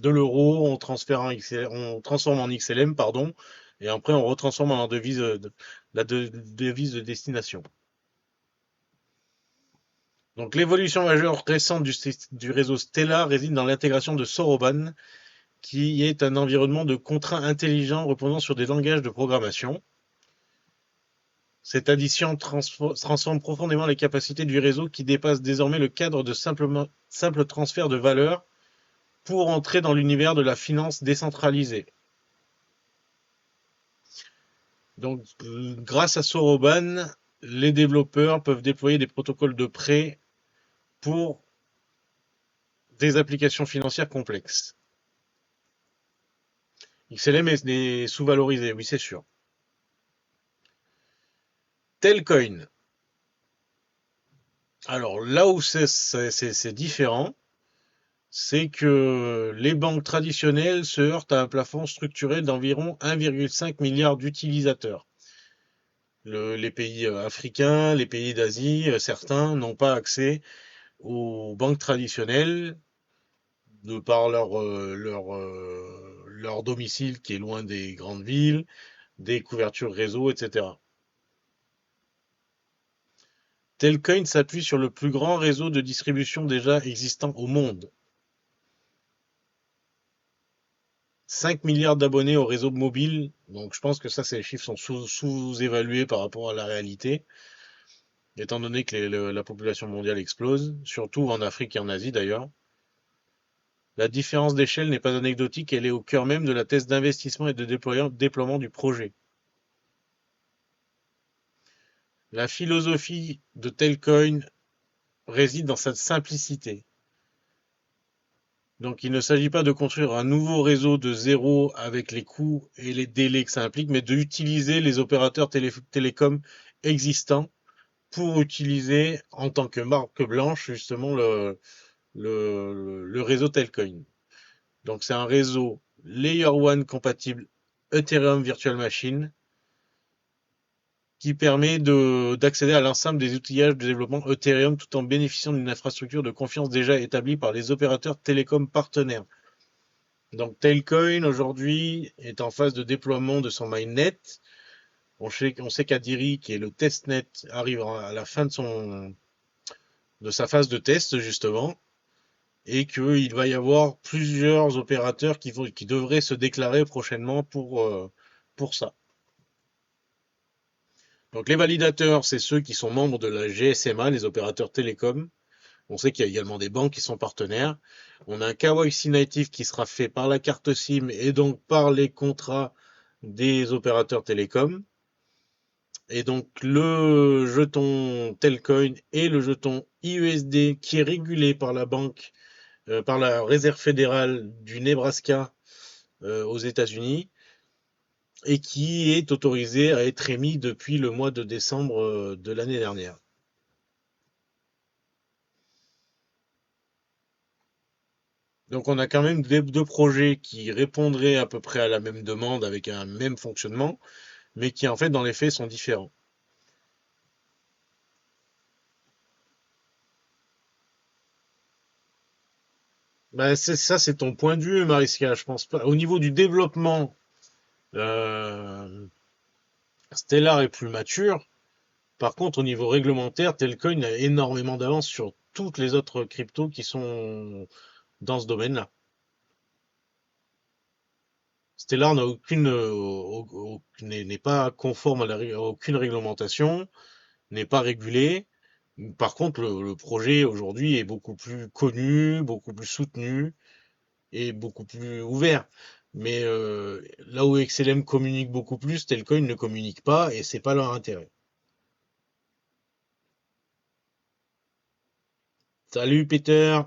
l'euro, on transforme en XLM, pardon, et après on retransforme en devise devise de destination. Donc l'évolution majeure récente du réseau Stellar réside dans l'intégration de Soroban, qui est un environnement de contrats intelligents reposant sur des langages de programmation. Cette addition transforme profondément les capacités du réseau qui dépasse désormais le cadre de simple transfert de valeur pour entrer dans l'univers de la finance décentralisée. Donc, grâce à Soroban, les développeurs peuvent déployer des protocoles de prêt pour des applications financières complexes. XLM est sous-valorisé, oui, c'est sûr. Telcoin. Alors là où c'est différent, c'est que les banques traditionnelles se heurtent à un plafond structurel d'environ 1,5 milliard d'utilisateurs. Les pays africains, les pays d'Asie, certains n'ont pas accès aux banques traditionnelles de par leur domicile qui est loin des grandes villes, des couvertures réseau, etc. Telcoin s'appuie sur le plus grand réseau de distribution déjà existant au monde. 5 milliards d'abonnés au réseau mobile, donc je pense que ça, ces chiffres sont sous-évalués par rapport à la réalité, étant donné que la population mondiale explose, surtout en Afrique et en Asie d'ailleurs. La différence d'échelle n'est pas anecdotique, elle est au cœur même de la thèse d'investissement et de déploiement du projet. La philosophie de Telcoin réside dans sa simplicité. Donc il ne s'agit pas de construire un nouveau réseau de zéro avec les coûts et les délais que ça implique, mais d'utiliser les opérateurs télécoms existants pour utiliser en tant que marque blanche justement le réseau Telcoin. Donc c'est un réseau Layer 1 compatible Ethereum Virtual Machine qui permet d'accéder à l'ensemble des outillages de développement Ethereum tout en bénéficiant d'une infrastructure de confiance déjà établie par les opérateurs télécoms partenaires. Donc Tailcoin aujourd'hui est en phase de déploiement de son mainnet. On sait qu'Adiri, qui est le testnet, arrive à la fin de sa phase de test justement, et qu'il va y avoir plusieurs opérateurs qui devraient se déclarer prochainement pour ça. Donc les validateurs, c'est ceux qui sont membres de la GSMA, les opérateurs télécoms. On sait qu'il y a également des banques qui sont partenaires. On a un KYC native qui sera fait par la carte SIM et donc par les contrats des opérateurs télécoms. Et donc le jeton Telcoin et le jeton IUSD qui est régulé par la banque, par la réserve fédérale du Nebraska aux États-Unis et qui est autorisé à être émis depuis le mois de décembre de l'année dernière. Donc on a quand même deux projets qui répondraient à peu près à la même demande avec un même fonctionnement, mais qui en fait dans les faits sont différents. Ben, c'est ton point de vue, Mariska. Je pense pas. Au niveau du développement, euh, Stellar est plus mature. Par contre, au niveau réglementaire, Telcoin a énormément d'avance sur toutes les autres cryptos qui sont dans ce domaine-là. Stellar n'a n'est pas conforme à aucune réglementation, n'est pas régulé. Par contre, le projet aujourd'hui est beaucoup plus connu, beaucoup plus soutenu et beaucoup plus ouvert. Mais là où XLM communique beaucoup plus, Telcoin ne communique pas et c'est pas leur intérêt. Salut Peter,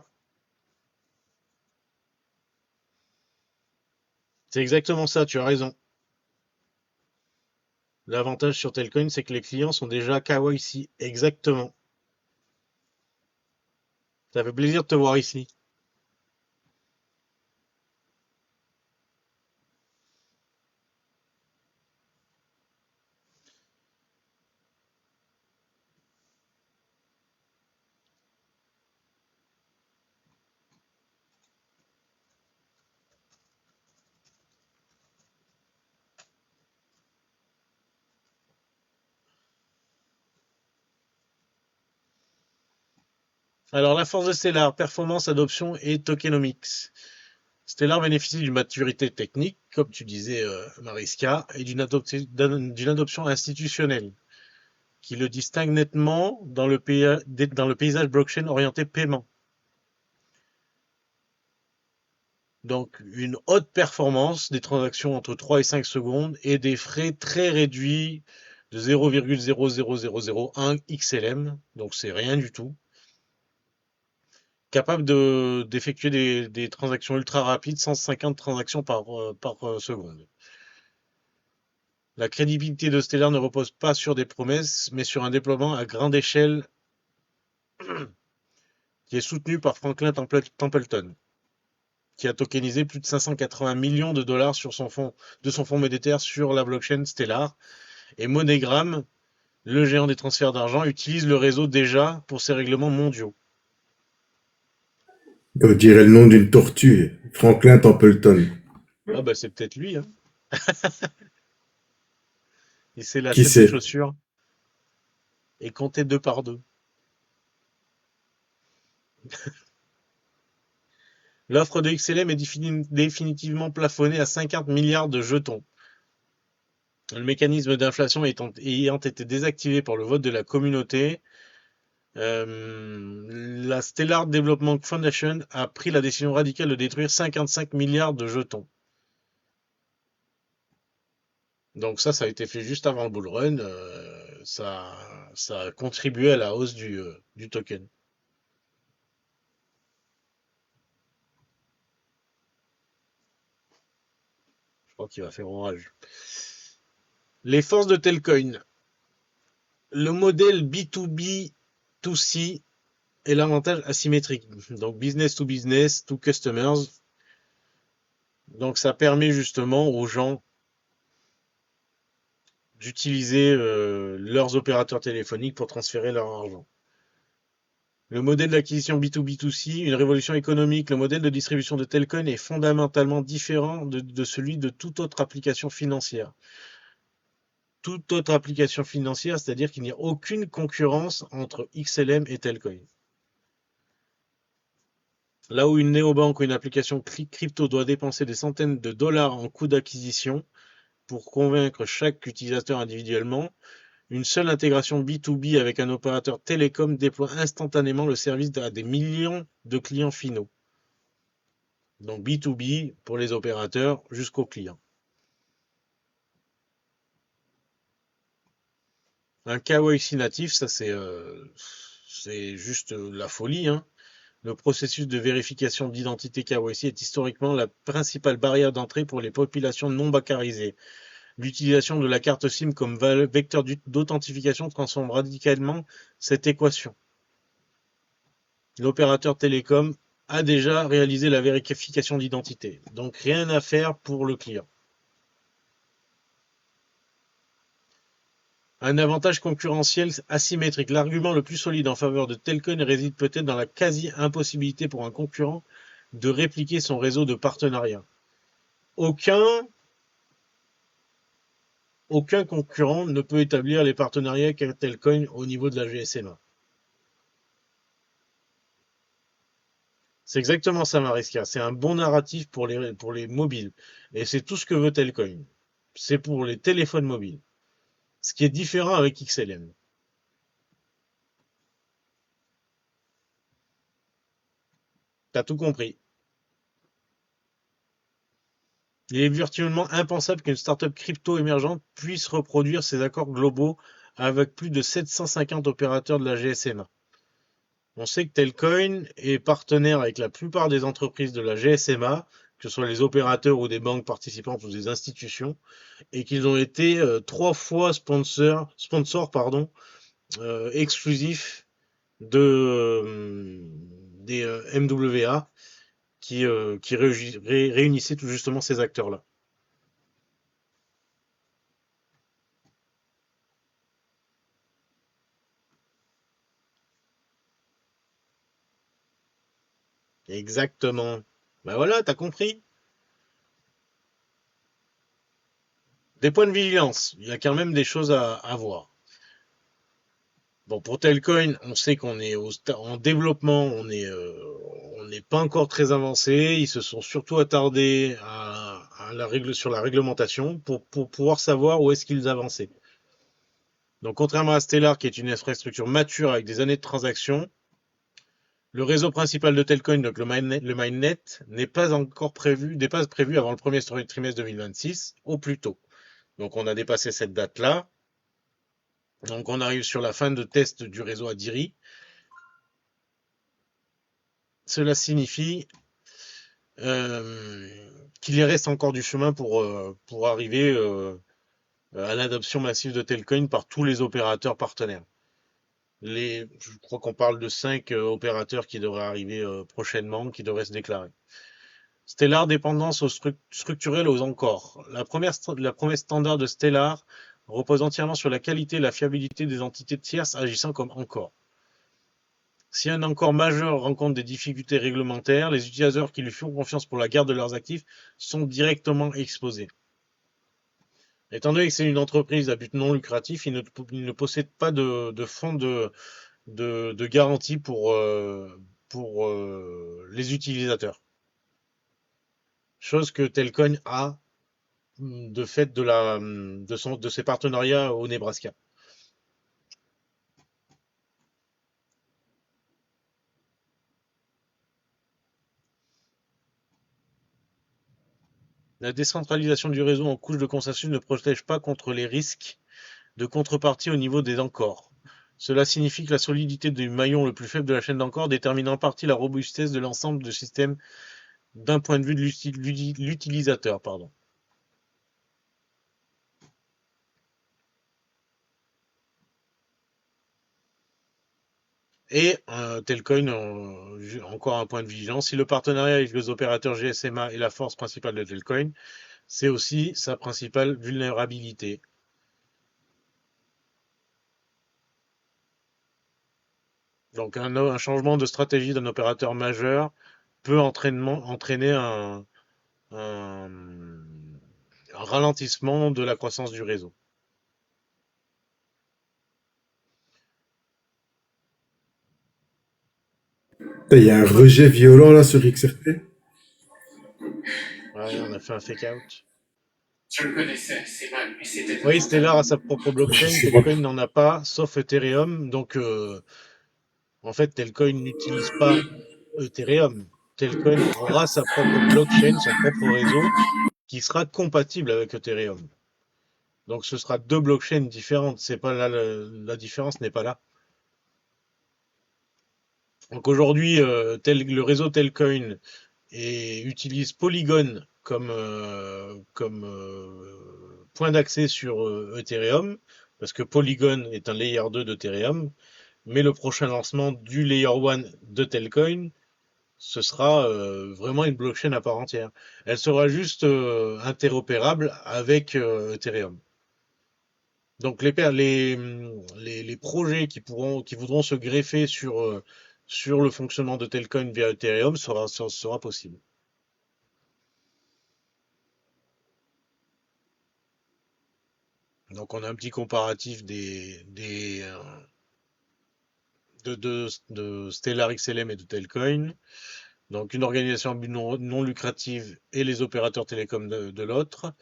c'est exactement ça, tu as raison. L'avantage sur Telcoin, c'est que les clients sont déjà KYC. Exactement. Ça fait plaisir de te voir ici. Alors, la force de Stellar, performance, adoption et tokenomics. Stellar bénéficie d'une maturité technique, comme tu disais, Mariska, et d'une adoption institutionnelle, qui le distingue nettement dans le paysage blockchain orienté paiement. Donc, une haute performance des transactions entre 3 et 5 secondes et des frais très réduits de 0,00001 XLM. Donc, c'est rien du tout. Capable d'effectuer des transactions ultra rapides, 150 transactions par seconde. La crédibilité de Stellar ne repose pas sur des promesses, mais sur un déploiement à grande échelle qui est soutenu par Franklin Templeton, qui a tokenisé plus de 580 millions de dollars de son fonds monétaire sur la blockchain Stellar. Et MoneyGram, le géant des transferts d'argent, utilise le réseau déjà pour ses règlements mondiaux. On dirait le nom d'une tortue. Franklin Templeton. Ah bah c'est peut-être lui, hein. Il s'est Qui lâché ses c'est? chaussures et compté 2 par 2. L'offre de XLM est définitivement plafonnée à 50 milliards de jetons. Le mécanisme d'inflation ayant été désactivé par le vote de la communauté, la Stellar Development Foundation a pris la décision radicale de détruire 55 milliards de jetons. Donc ça a été fait juste avant le bull run. Ça a contribué à la hausse du token. Je crois qu'il va faire orage. Les forces de Telcoin. Le modèle B2B2C est l'avantage asymétrique. Donc business to business, to customers. Donc ça permet justement aux gens d'utiliser leurs opérateurs téléphoniques pour transférer leur argent. Le modèle d'acquisition B2B2C, une révolution économique, le modèle de distribution de Telcoin est fondamentalement différent de celui de toute autre application financière. Toute autre application financière, c'est-à-dire qu'il n'y a aucune concurrence entre XLM et Telcoin. Là où une néobanque ou une application crypto doit dépenser des centaines de dollars en coûts d'acquisition pour convaincre chaque utilisateur individuellement, une seule intégration B2B avec un opérateur télécom déploie instantanément le service à des millions de clients finaux. Donc B2B pour les opérateurs jusqu'aux clients. Un KYC natif, ça c'est juste la folie, hein. Le processus de vérification d'identité KYC est historiquement la principale barrière d'entrée pour les populations non bancarisées. L'utilisation de la carte SIM comme vecteur d'authentification transforme radicalement cette équation. L'opérateur télécom a déjà réalisé la vérification d'identité, donc rien à faire pour le client. Un avantage concurrentiel asymétrique. L'argument le plus solide en faveur de Telcoin réside peut-être dans la quasi-impossibilité pour un concurrent de répliquer son réseau de partenariats. Aucun concurrent ne peut établir les partenariats qu'a Telcoin au niveau de la GSMA. C'est exactement ça, Mariska. C'est un bon narratif pour les mobiles. Et c'est tout ce que veut Telcoin. C'est pour les téléphones mobiles. Ce qui est différent avec XLM. T'as tout compris. Il est virtuellement impensable qu'une startup crypto émergente puisse reproduire ces accords globaux avec plus de 750 opérateurs de la GSMA. On sait que Telcoin est partenaire avec la plupart des entreprises de la GSMA, que ce soit les opérateurs ou des banques participantes ou des institutions, et qu'ils ont été 3 fois sponsors exclusifs des MWA qui réunissaient tout justement ces acteurs-là. Exactement. Ben voilà, t'as compris. Des points de vigilance. Il y a quand même des choses à voir. Bon, pour Telcoin, on sait qu'on est en développement, on n'est pas encore très avancé. Ils se sont surtout attardés sur la réglementation pour pouvoir savoir où est-ce qu'ils avançaient. Donc, contrairement à Stellar, qui est une infrastructure mature avec des années de transactions, le réseau principal de Telcoin, donc le mainnet, n'est pas prévu avant le premier trimestre 2026, au plus tôt. Donc, on a dépassé cette date-là. Donc, on arrive sur la fin de test du réseau Adiri. Cela signifie qu'il y reste encore du chemin pour arriver à l'adoption massive de Telcoin par tous les opérateurs partenaires. Je crois qu'on parle de 5 opérateurs qui devraient arriver prochainement, qui devraient se déclarer. Stellar, dépendance structurelle aux encores. La promesse standard de Stellar repose entièrement sur la qualité et la fiabilité des entités tierces agissant comme encores. Si un encore majeur rencontre des difficultés réglementaires, les utilisateurs qui lui font confiance pour la garde de leurs actifs sont directement exposés. Étant donné que c'est une entreprise à but non lucratif, il ne possède pas de fonds de garantie pour les utilisateurs. Chose que Telcoin a de fait de ses partenariats au Nebraska. La décentralisation du réseau en couche de consensus ne protège pas contre les risques de contrepartie au niveau des encores. Cela signifie que la solidité du maillon le plus faible de la chaîne d'encores détermine en partie la robustesse de l'ensemble du système d'un point de vue de l'utilisateur. Et Telcoin, encore un point de vigilance, si le partenariat avec les opérateurs GSMA est la force principale de Telcoin, c'est aussi sa principale vulnérabilité. Donc un changement de stratégie d'un opérateur majeur peut entraîner un ralentissement de la croissance du réseau. Il y a un rejet violent là sur XRP. Ouais, on a fait un fake out. Je le connaissais assez mal, mais c'était un Oui, Stellar a fantasme. sa propre blockchain, C'est moi. Telcoin n'en a pas, sauf Ethereum. Donc en fait, Telcoin n'utilise pas Ethereum. Telcoin aura sa propre blockchain, son propre réseau, qui sera compatible avec Ethereum. Donc ce sera deux blockchains différentes. C'est pas là, la différence n'est pas là. Donc aujourd'hui, le réseau Telcoin utilise Polygon comme point d'accès sur Ethereum, parce que Polygon est un layer 2 d'Ethereum, mais le prochain lancement du layer 1 de Telcoin, ce sera vraiment une blockchain à part entière. Elle sera juste interopérable avec Ethereum. Donc les projets qui voudront se greffer sur le fonctionnement de Telcoin via Ethereum sera possible. Donc on a un petit comparatif de Stellar XLM et de Telcoin. Donc une organisation à but non lucrative et les opérateurs télécoms de l'autre.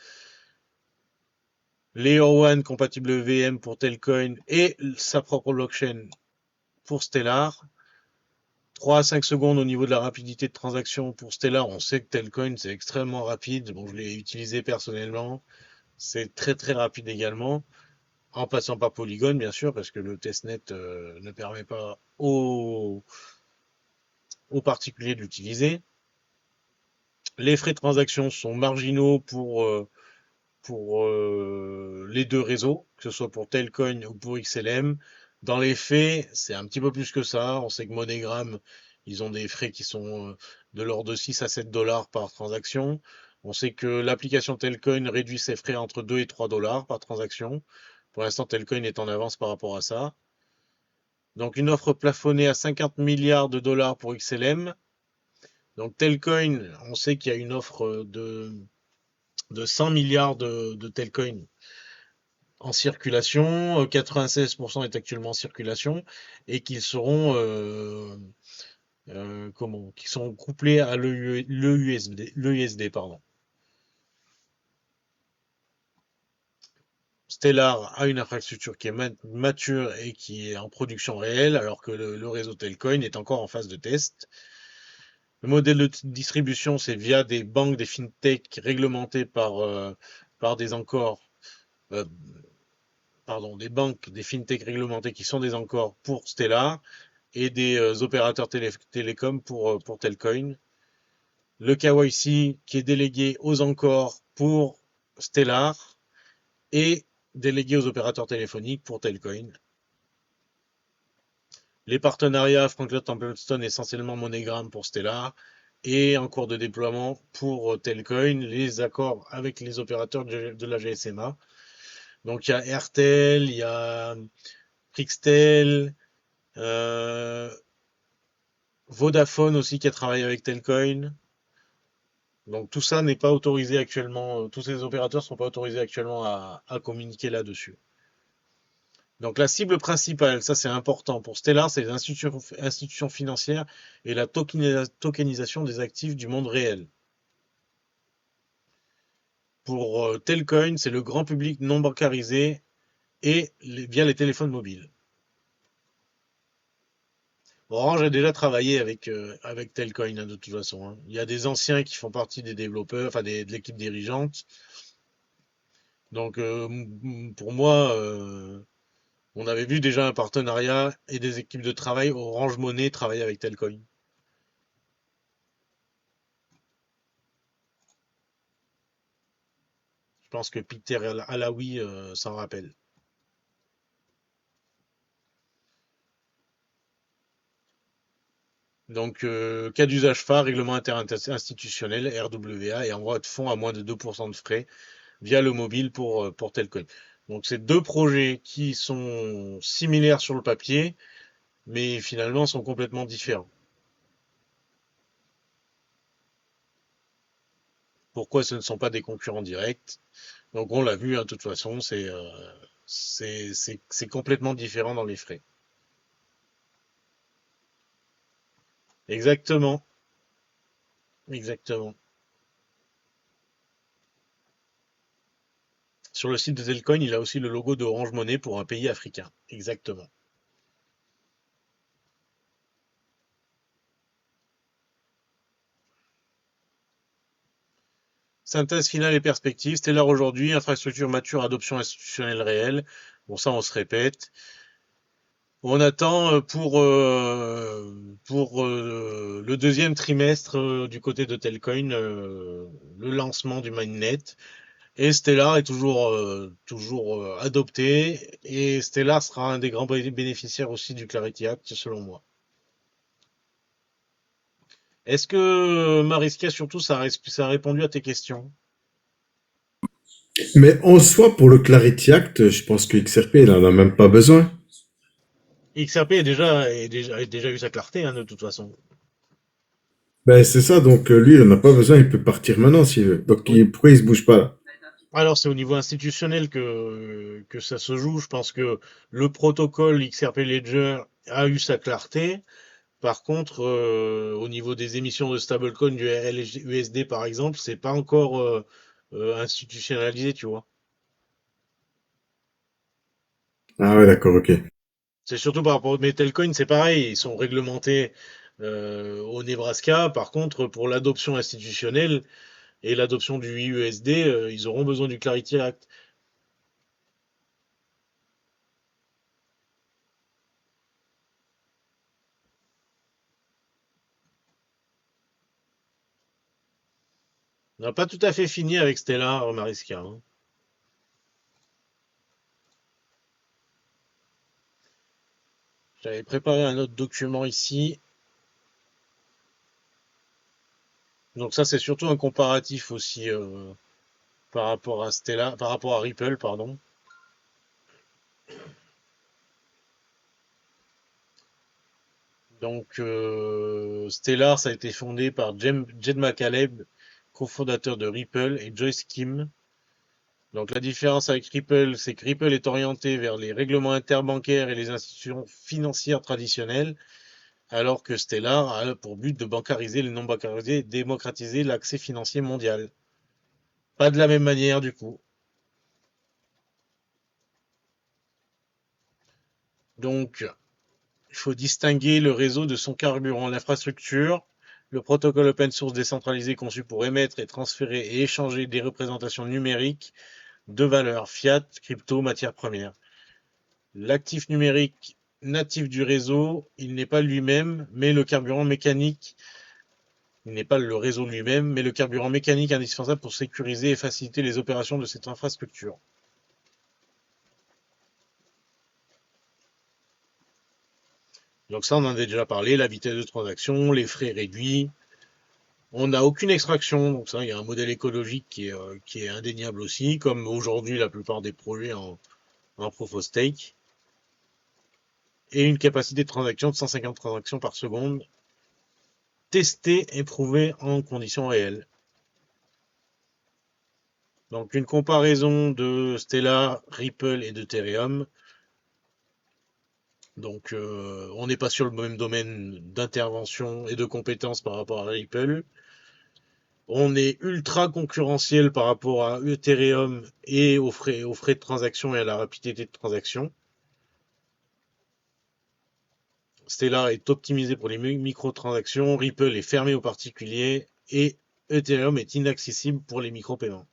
Layer 1 compatible VM pour Telcoin et sa propre blockchain pour Stellar. 3 à 5 secondes au niveau de la rapidité de transaction pour Stellar. On sait que Telcoin c'est extrêmement rapide. Bon, je l'ai utilisé personnellement. C'est très très rapide également. En passant par Polygon, bien sûr, parce que le testnet ne permet pas aux particuliers de l'utiliser. Les frais de transaction sont marginaux pour les deux réseaux, que ce soit pour Telcoin ou pour XLM. Dans les faits, c'est un petit peu plus que ça. On sait que MoneyGram, ils ont des frais qui sont de l'ordre de 6 à 7 dollars par transaction. On sait que l'application Telcoin réduit ses frais entre 2 et 3 dollars par transaction. Pour l'instant, Telcoin est en avance par rapport à ça. Donc une offre plafonnée à 50 milliards de dollars pour XLM. Donc Telcoin, on sait qu'il y a une offre de 100 milliards de Telcoin en circulation. 96% est actuellement en circulation et qu'ils seront qui sont couplés à l'EUSD, pardon. Stellar a une infrastructure qui est mature et qui est en production réelle, alors que le réseau Telcoin est encore en phase de test. Le modèle de distribution, c'est via des banques, des fintech réglementées par des encores, euh, pardon, des banques, des fintech réglementées qui sont des encores pour Stellar et des opérateurs télécoms pour Telcoin. Le KYC qui est délégué aux encores pour Stellar et délégué aux opérateurs téléphoniques pour Telcoin. Les partenariats Franklin Templeton, essentiellement MoneyGram pour Stellar, et en cours de déploiement pour Telcoin, les accords avec les opérateurs de la GSMA. Donc il y a Airtel, il y a Prixtel, Vodafone aussi qui a travaillé avec Telcoin. Donc tout ça n'est pas autorisé actuellement, tous ces opérateurs ne sont pas autorisés actuellement à communiquer là-dessus. Donc la cible principale, ça c'est important pour Stellar, c'est les institutions financières et la tokenisation des actifs du monde réel. Pour Telcoin, c'est le grand public non bancarisé et via les téléphones mobiles. Orange a déjà travaillé avec Telcoin hein, de toute façon. Hein. Il y a des anciens qui font partie des développeurs, enfin de l'équipe dirigeante. Donc pour moi, on avait vu déjà un partenariat et des équipes de travail. Orange Money travailler avec Telcoin. Je pense que Peter Alaoui s'en rappelle. Donc, cas d'usage phare, règlement interinstitutionnel, RWA, et envoi de fonds à moins de 2% de frais via le mobile pour Telcoin. Donc, c'est deux projets qui sont similaires sur le papier, mais finalement sont complètement différents. Pourquoi ce ne sont pas des concurrents directs? Donc, on l'a vu, hein, de toute façon, c'est complètement différent dans les frais. Exactement, exactement. Sur le site de Telcoin, il a aussi le logo de Orange Money pour un pays africain. Exactement. Synthèse finale et perspective. Stellar aujourd'hui, infrastructure mature, adoption institutionnelle réelle. Bon, ça, on se répète. On attend pour le deuxième trimestre du côté de Telcoin le lancement du mainnet. Et Stellar est toujours adopté. Et Stellar sera un des grands bénéficiaires aussi du Clarity Act, selon moi. Est-ce que Mariska, surtout, ça a répondu à tes questions? Mais en soi, pour le Clarity Act, je pense que XRP, il en a même pas besoin. XRP a déjà eu sa clarté, hein, de toute façon. Ben, c'est ça, donc lui, il en a pas besoin, il peut partir maintenant s'il veut. Donc Oui. pourquoi il se bouge pas là? Alors, c'est au niveau institutionnel que ça se joue. Je pense que le protocole XRP Ledger a eu sa clarté. Par contre, au niveau des émissions de stablecoin du RLUSD, par exemple, c'est pas encore institutionnalisé, tu vois. Ah ouais, d'accord, ok. C'est surtout par rapport aux Metalcoin, c'est pareil, ils sont réglementés au Nebraska. Par contre, pour l'adoption institutionnelle et l'adoption du USD, ils auront besoin du Clarity Act. On n'a pas tout à fait fini avec Stellar, Mariska. Hein. J'avais préparé un autre document ici. Donc ça, c'est surtout un comparatif aussi par rapport à Stellar, par rapport à Ripple, pardon. Donc Stellar, ça a été fondé par Jed McCaleb, cofondateur de Ripple, et Joyce Kim. Donc la différence avec Ripple, c'est que Ripple est orienté vers les règlements interbancaires et les institutions financières traditionnelles, alors que Stellar a pour but de bancariser les non bancarisés et démocratiser l'accès financier mondial. Pas de la même manière du coup. Donc il faut distinguer le réseau de son carburant, l'infrastructure, le protocole open source décentralisé conçu pour émettre et transférer et échanger des représentations numériques de valeurs fiat, crypto, matières premières. L'actif numérique natif du réseau, il n'est pas lui-même, mais le carburant mécanique, il n'est pas le réseau lui-même, mais le carburant mécanique indispensable pour sécuriser et faciliter les opérations de cette infrastructure. Donc ça, on en a déjà parlé, la vitesse de transaction, les frais réduits. On n'a aucune extraction, donc ça, il y a un modèle écologique qui est indéniable aussi, comme aujourd'hui la plupart des projets en proof of stake. Et une capacité de transaction de 150 transactions par seconde, testée et prouvée en conditions réelles. Donc une comparaison de Stellar, Ripple et d'Ethereum. Donc on n'est pas sur le même domaine d'intervention et de compétences par rapport à Ripple. On est ultra concurrentiel par rapport à Ethereum et aux frais de transaction et à la rapidité de transaction. Stellar est optimisé pour les microtransactions, Ripple est fermé aux particuliers et Ethereum est inaccessible pour les micro-paiements.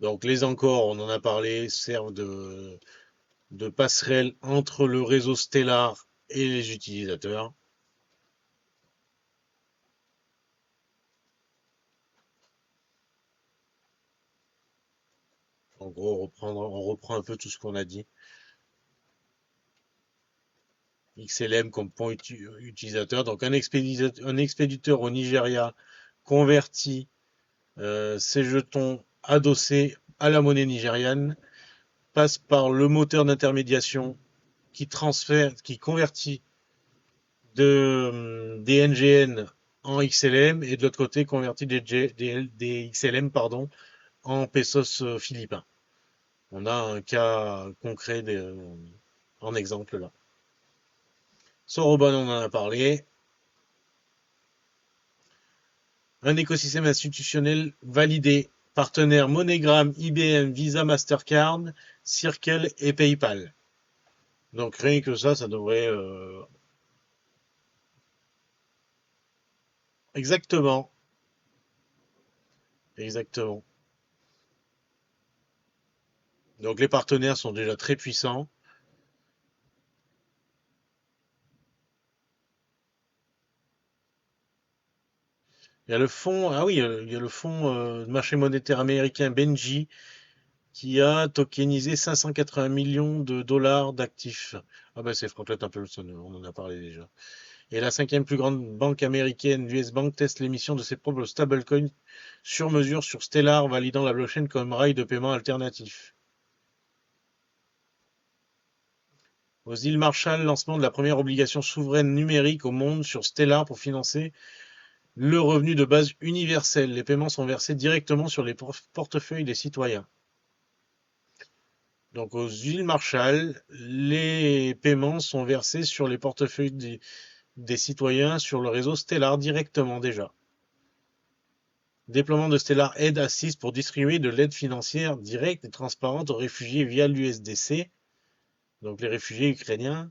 Donc les encore, on en a parlé, servent de passerelle entre le réseau Stellar et les utilisateurs. En gros, on reprend un peu tout ce qu'on a dit. XLM comme point utilisateur. Donc un expéditeur au Nigeria convertit ses jetons adossés à la monnaie nigériane, passe par le moteur d'intermédiation qui convertit des NGN en XLM et de l'autre côté convertit des XLM en pesos philippins. On a un cas concret en exemple là. Soroban, on en a parlé. Un écosystème institutionnel validé. Partenaires MoneyGram, IBM, Visa, Mastercard, Circle et PayPal. Donc rien que ça devrait... Exactement. Exactement. Donc les partenaires sont déjà très puissants. Il y a le fonds, ah oui, il y a le fonds de marché monétaire américain Benji qui a tokenisé 580 millions de dollars d'actifs. Ah ben c'est Franklin Templeton, on en a parlé déjà. Et la cinquième plus grande banque américaine, l'US Bank, teste l'émission de ses propres stablecoins sur mesure sur Stellar, validant la blockchain comme rail de paiement alternatif. Aux îles Marshall, lancement de la première obligation souveraine numérique au monde sur Stellar pour financer le revenu de base universel. Les paiements sont versés directement sur les portefeuilles des citoyens. Donc aux îles Marshall, les paiements sont versés sur les portefeuilles des citoyens sur le réseau Stellar directement déjà. Déploiement de Stellar Aid Assist pour distribuer de l'aide financière directe et transparente aux réfugiés via l'USDC, donc les réfugiés ukrainiens,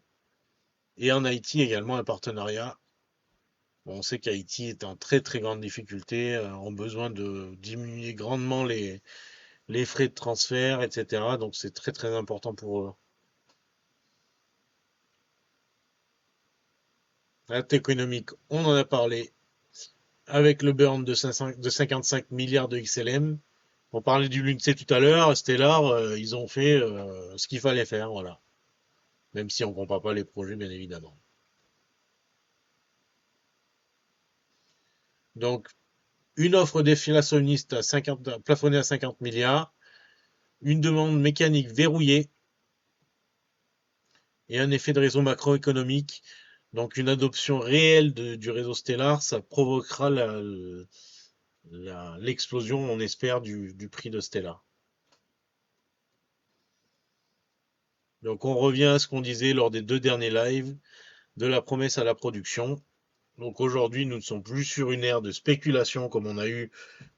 et en Haïti également un partenariat. Bon, on sait qu'Haïti est en très très grande difficulté, ont besoin de diminuer grandement les frais de transfert, etc. Donc c'est très très important pour eux. L'acte économique, on en a parlé avec le burn de 55 milliards de XLM. On parlait du Lunce tout à l'heure, Stellar, ils ont fait ce qu'il fallait faire, voilà. Même si on ne comprend pas les projets, bien évidemment. Donc, une offre déflationniste plafonnée à 50 milliards, une demande mécanique verrouillée et un effet de réseau macroéconomique. Donc, une adoption réelle du réseau Stellar, ça provoquera l'explosion, on espère, du prix de Stellar. Donc, on revient à ce qu'on disait lors des 2 derniers lives, de la promesse à la production. Donc aujourd'hui, nous ne sommes plus sur une ère de spéculation comme on a eu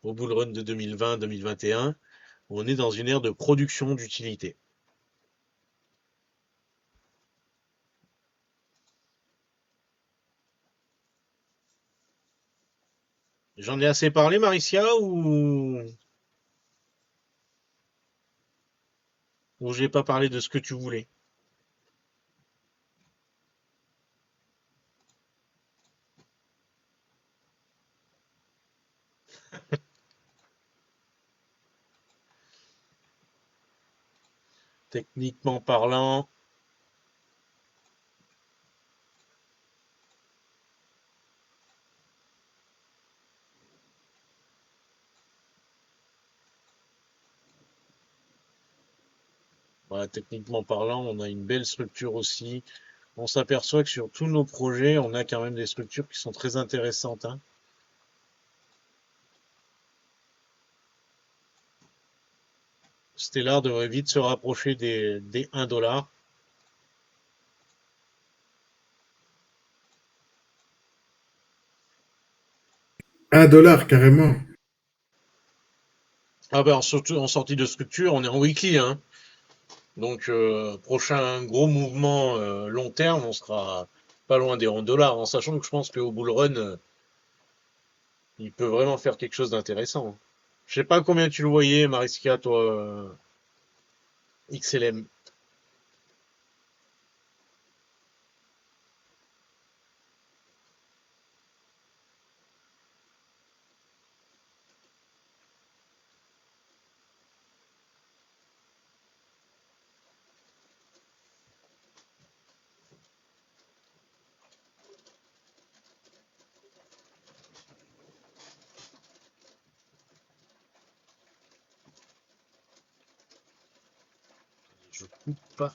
au bull run de 2020-2021. On est dans une ère de production d'utilité. J'en ai assez parlé, Maricia, ou j'ai pas parlé de ce que tu voulais? Techniquement parlant, voilà, techniquement parlant, on a une belle structure aussi. On s'aperçoit que sur tous nos projets, on a quand même des structures qui sont très intéressantes, hein. Stellar devrait vite se rapprocher des 1 $. 1 $ carrément. Ah ben, en sortie de structure, on est en weekly, hein. Donc, prochain gros mouvement long terme, on sera pas loin des 1 $, en sachant que je pense qu'au bull run, il peut vraiment faire quelque chose d'intéressant. Je sais pas combien tu le voyais, Mariska, toi, XLM. Je coupe pas.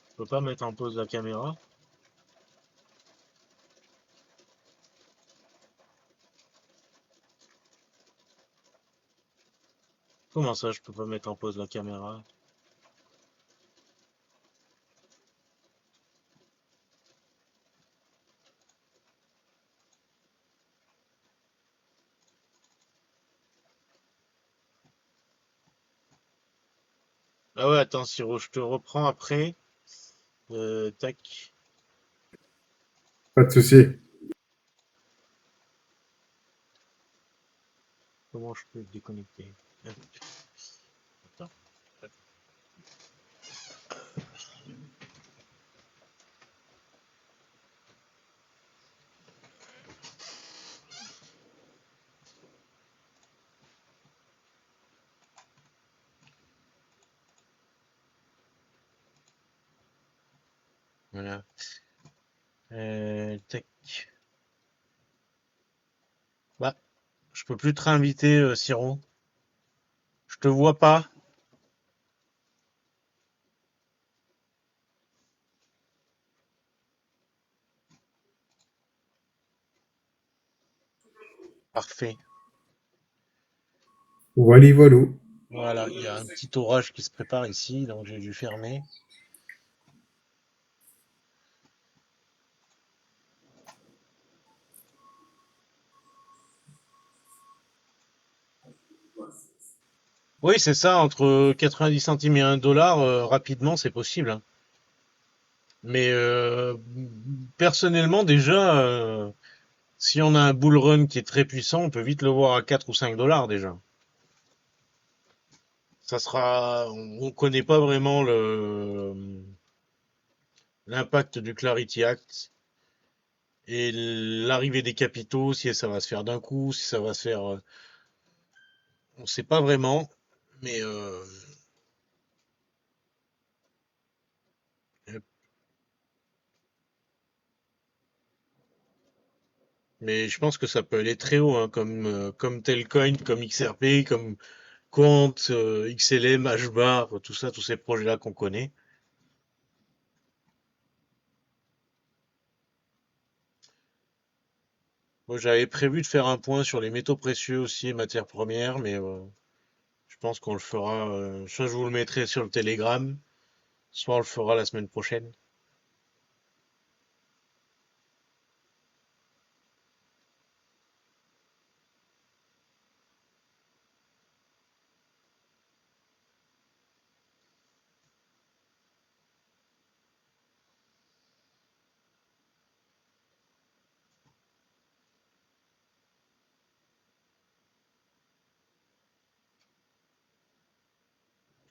Je peux pas mettre en pause la caméra. Comment ça, je peux pas mettre en pause la caméra? Ah ouais, attends, Siro, je te reprends après. Tac. Pas de souci. Comment je peux le déconnecter? Attends. Voilà. Tac. Bah, je peux plus te réinviter, Siro. Je te vois pas. Parfait. Wally voilou. Voilà, il y a un petit orage qui se prépare ici, donc j'ai dû fermer. Oui, c'est ça, entre 90 centimes et 1 $, rapidement, c'est possible, hein. Mais personnellement, déjà, si on a un bull run qui est très puissant, on peut vite le voir à 4 ou 5 $ déjà. Ça sera, on connaît pas vraiment l'impact du Clarity Act et l'arrivée des capitaux, si ça va se faire d'un coup, si ça va se faire, on sait pas vraiment, mais je pense que ça peut aller très haut, hein, comme Telcoin, comme XRP, comme Quant, XLM, HBAR, tout ça, tous ces projets-là qu'on connaît. Moi, j'avais prévu de faire un point sur les métaux précieux aussi et matières premières, mais je pense qu'on le fera. Soit je vous le mettrai sur le Telegram, soit on le fera la semaine prochaine.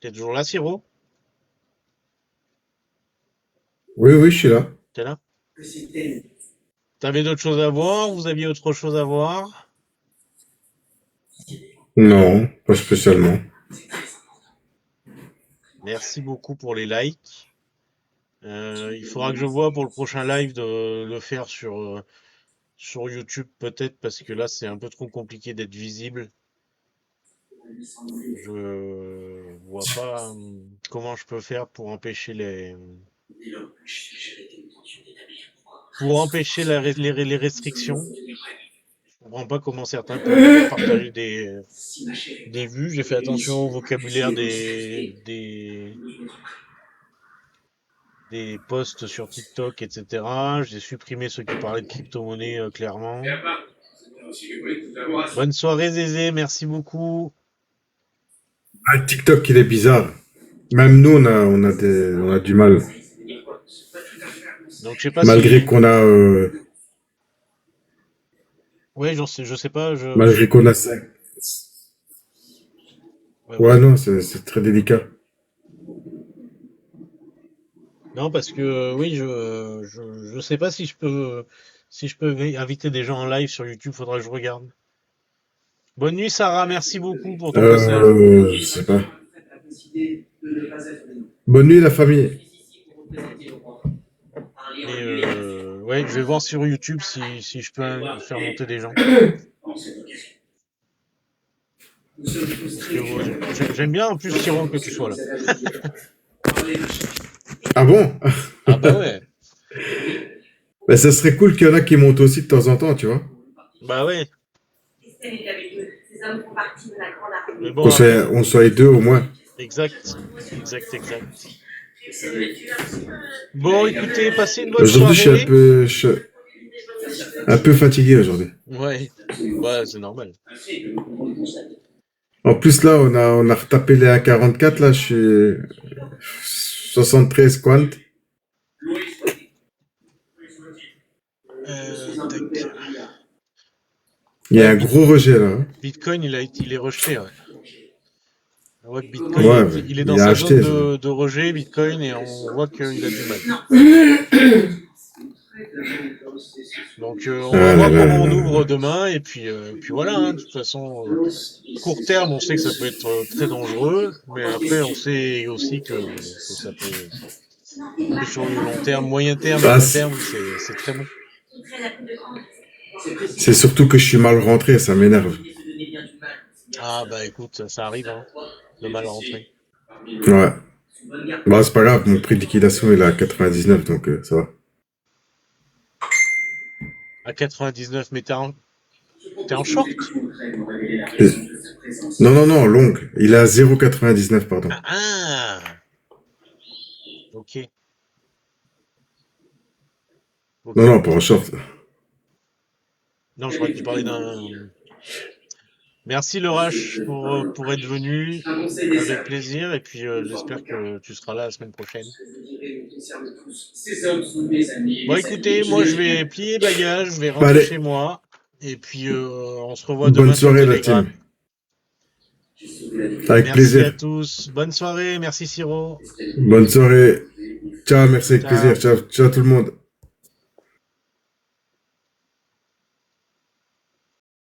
T'es toujours là, Siro? Oui, oui, je suis là. T'es là? Que c'était T'avais d'autres choses à voir? Vous aviez autre chose à voir? Non, pas spécialement. Merci beaucoup pour les likes. Il faudra que je vois pour le prochain live de le faire sur YouTube peut-être parce que là c'est un peu trop compliqué d'être visible. Je vois pas comment je peux faire pour empêcher les restrictions. Je comprends pas comment certains peuvent encore partager des vues. J'ai fait attention au vocabulaire des posts sur TikTok, etc. J'ai supprimé ceux qui parlaient de crypto-monnaie clairement. Bonne soirée Zézé, merci beaucoup. Ah, TikTok, il est bizarre. Même nous, on a du mal. Donc je sais pas Malgré si. qu'on a, Ouais, je sais pas. malgré qu'on a ça. Ouais, Ouais, vas-y. non, c'est très délicat. Non, parce que oui, je sais pas si je peux inviter des gens en live sur YouTube. Faudra que je regarde. Bonne nuit Sarah, merci beaucoup pour ton passage. Je sais pas. Bonne nuit, la famille. Et ouais, je vais voir sur YouTube si je peux faire monter des gens. Parce que j'aime bien en plus Siro que tu sois là. Ah bon? Ah bah ouais, Ben, ça serait cool qu'il y en a qui montent aussi de temps en temps, tu vois. bah ouais. Mais bon, Qu'on soit, on soit les deux au moins. exact. Bon, écoutez, passez une bonne Aujourd'hui, soirée. je suis un peu fatigué aujourd'hui. Ouais, bah c'est normal. En plus, là, on a retapé les 1,44. Là, je suis 73 quant. Tac. Il y a Ouais, un gros rejet là, hein. Bitcoin, il est rejeté. Ouais. On voit que Bitcoin, Ouais, il est dans il a sa zone acheté ça. de rejet, Bitcoin, et on voit qu'il a du mal. Donc on va Ah là voir là là comment on là ouvre là. demain, et puis voilà, hein. De toute façon, court terme, on sait que ça peut être très dangereux, mais après, on sait aussi que ça peut, que sur le long terme, moyen terme et Ah, long terme, c'est très bon. c'est surtout que je suis mal rentré, ça m'énerve. Ah bah écoute, ça arrive, hein, de mal rentrer. Ouais. Bah, c'est pas grave, mon prix de liquidation il est à 99, donc ça va. À 99, mais t'es en short? Et- Non, non, non, longue. Il est à 0,99, pardon. Ah, ok, Non, ok, non, pas ok. en short. Non, je crois que tu parlais d'un. Merci le Rush pour être venu, avec plaisir, et puis j'espère que tu seras là la semaine prochaine. Bon, écoutez, moi je vais plier bagages, je vais Bah, rentrer allez, chez moi, et puis on se revoit bonne demain sur soirée la team. Telegram. Avec Merci à plaisir. tous, bonne soirée, merci Siro. Bonne soirée. Ciao, merci avec plaisir. Ciao. Ciao, ciao tout le monde.